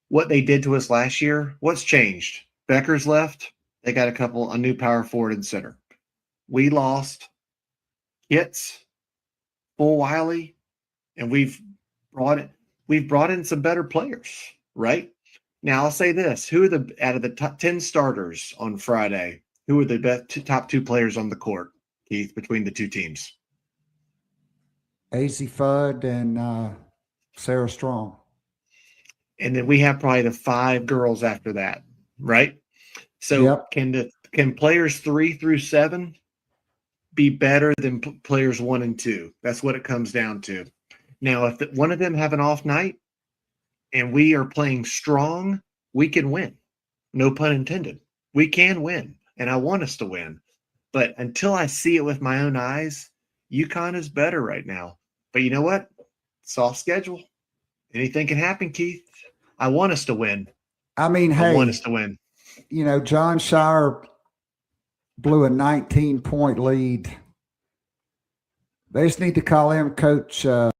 what they did to us last year, what's changed? Becker's left. They got a new power forward and center. We lost Hitz, Full Wiley, and we've brought in some better players, right? Now I'll say this: out of the top 10 starters on Friday, who are the top 2 players on the court, Keith, between the two teams? AZ Fudd and Sarah Strong. And then we have probably the 5 girls after that, right? So yep. Can players 3 through 7 be better than players 1 and 2? That's what it comes down to. Now, if one of them have an off night and we are playing strong, we can win. No pun intended. We can win, and I want us to win. But until I see it with my own eyes, UConn is better right now. But you know what? Soft schedule. Anything can happen, Keith. I want us to win. I mean, I want us to win. You know, John Shire blew a 19-point lead. They just need to call him Coach. All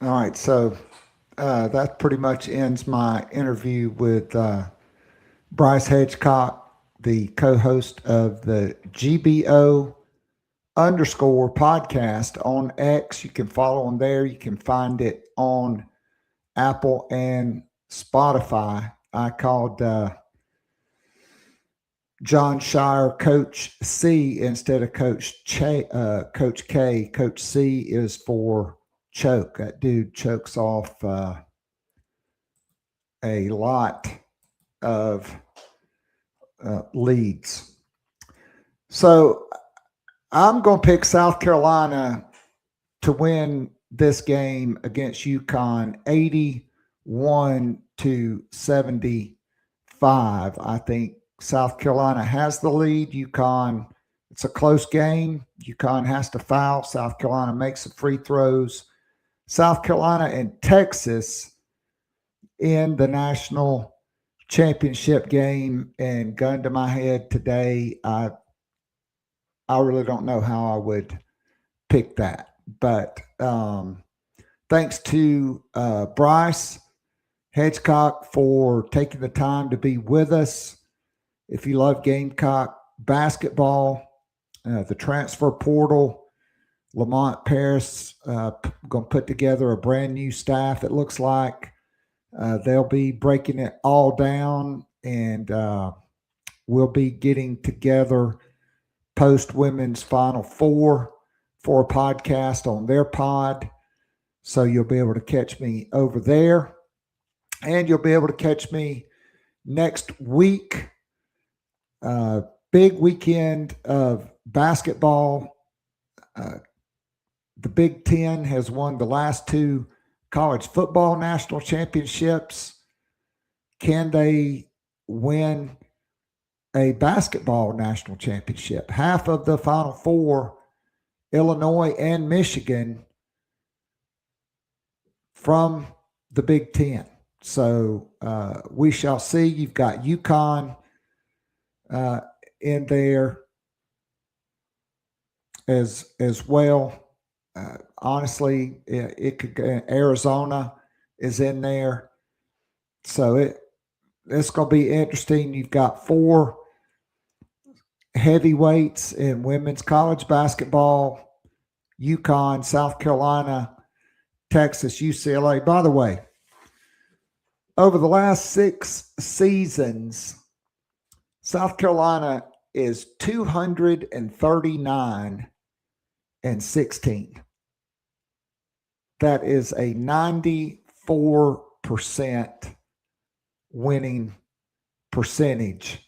right, so that pretty much ends my interview with Brice Hedgecock, the co-host of the GBO _ podcast on X. You can follow him there. You can find it on Apple and Spotify. I called John Shire Coach C instead of Coach K. Coach C is for choke. That dude chokes off a lot of leads. So I'm going to pick South Carolina to win this game against UConn 81-75. I think South Carolina has the lead. UConn, it's a close game. UConn has to foul. South Carolina makes the free throws. South Carolina and Texas in the national championship game, and gun to my head today, I really don't know how I would pick that. But thanks to Brice Hedgecock for taking the time to be with us. If you love Gamecock basketball, the transfer portal, Lamont Paris going to put together a brand new staff, it looks like. They'll be breaking it all down, and we'll be getting together post women's Final Four for a podcast on their pod. So you'll be able to catch me over there, and you'll be able to catch me next week. Big weekend of basketball. The Big Ten has won the last 2 college football national championships. Can they win a basketball national championship? Half of the Final Four, Illinois and Michigan, from the Big Ten. So we shall see. You've got UConn in there as well. Honestly, it could go. Arizona is in there. So it's going to be interesting. You've got 4 heavyweights in women's college basketball: UConn, South Carolina, Texas, UCLA. By the way, over the last 6 seasons, South Carolina is 239 That is a 94% winning percentage.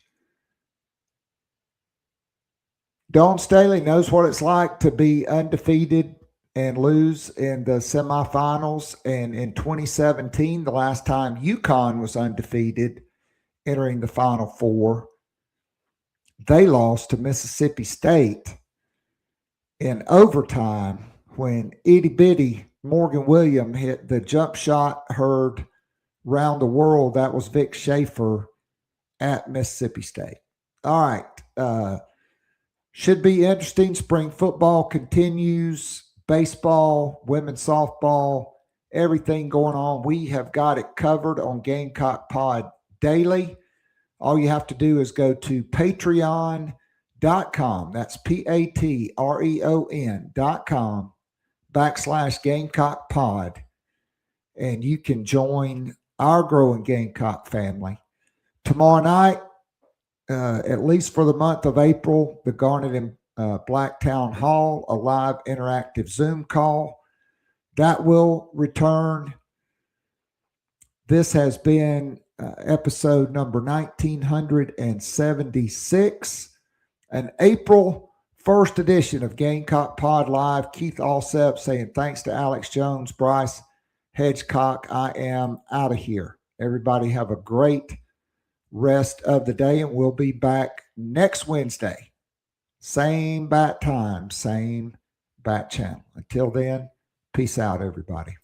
Dawn Staley knows what it's like to be undefeated and lose in the semifinals. And in 2017, the last time Uconn was undefeated, entering the Final Four, they lost to Mississippi State in overtime when itty-bitty Morgan Williams hit the jump shot heard round the world. That was Vic Schaefer at Mississippi State. All right. Should be interesting. Spring football continues. Baseball, women's softball, everything going on. We have got it covered on Gamecock Pod Daily. All you have to do is go to patreon.com. That's patreon.com/Gamecock Pod. And you can join our growing Gamecock family. Tomorrow night, at least for the month of April, the Garnet and Blacktown Hall, a live interactive Zoom call. That will return. This has been episode number 1976, an April 1st edition of Gamecock Pod Live. Keith Allsep saying thanks to Alex Jones, Brice Hedgecock. I am out of here. Everybody have a great rest of the day, and we'll be back next Wednesday. Same bat time, same bat channel. Until then, peace out, everybody.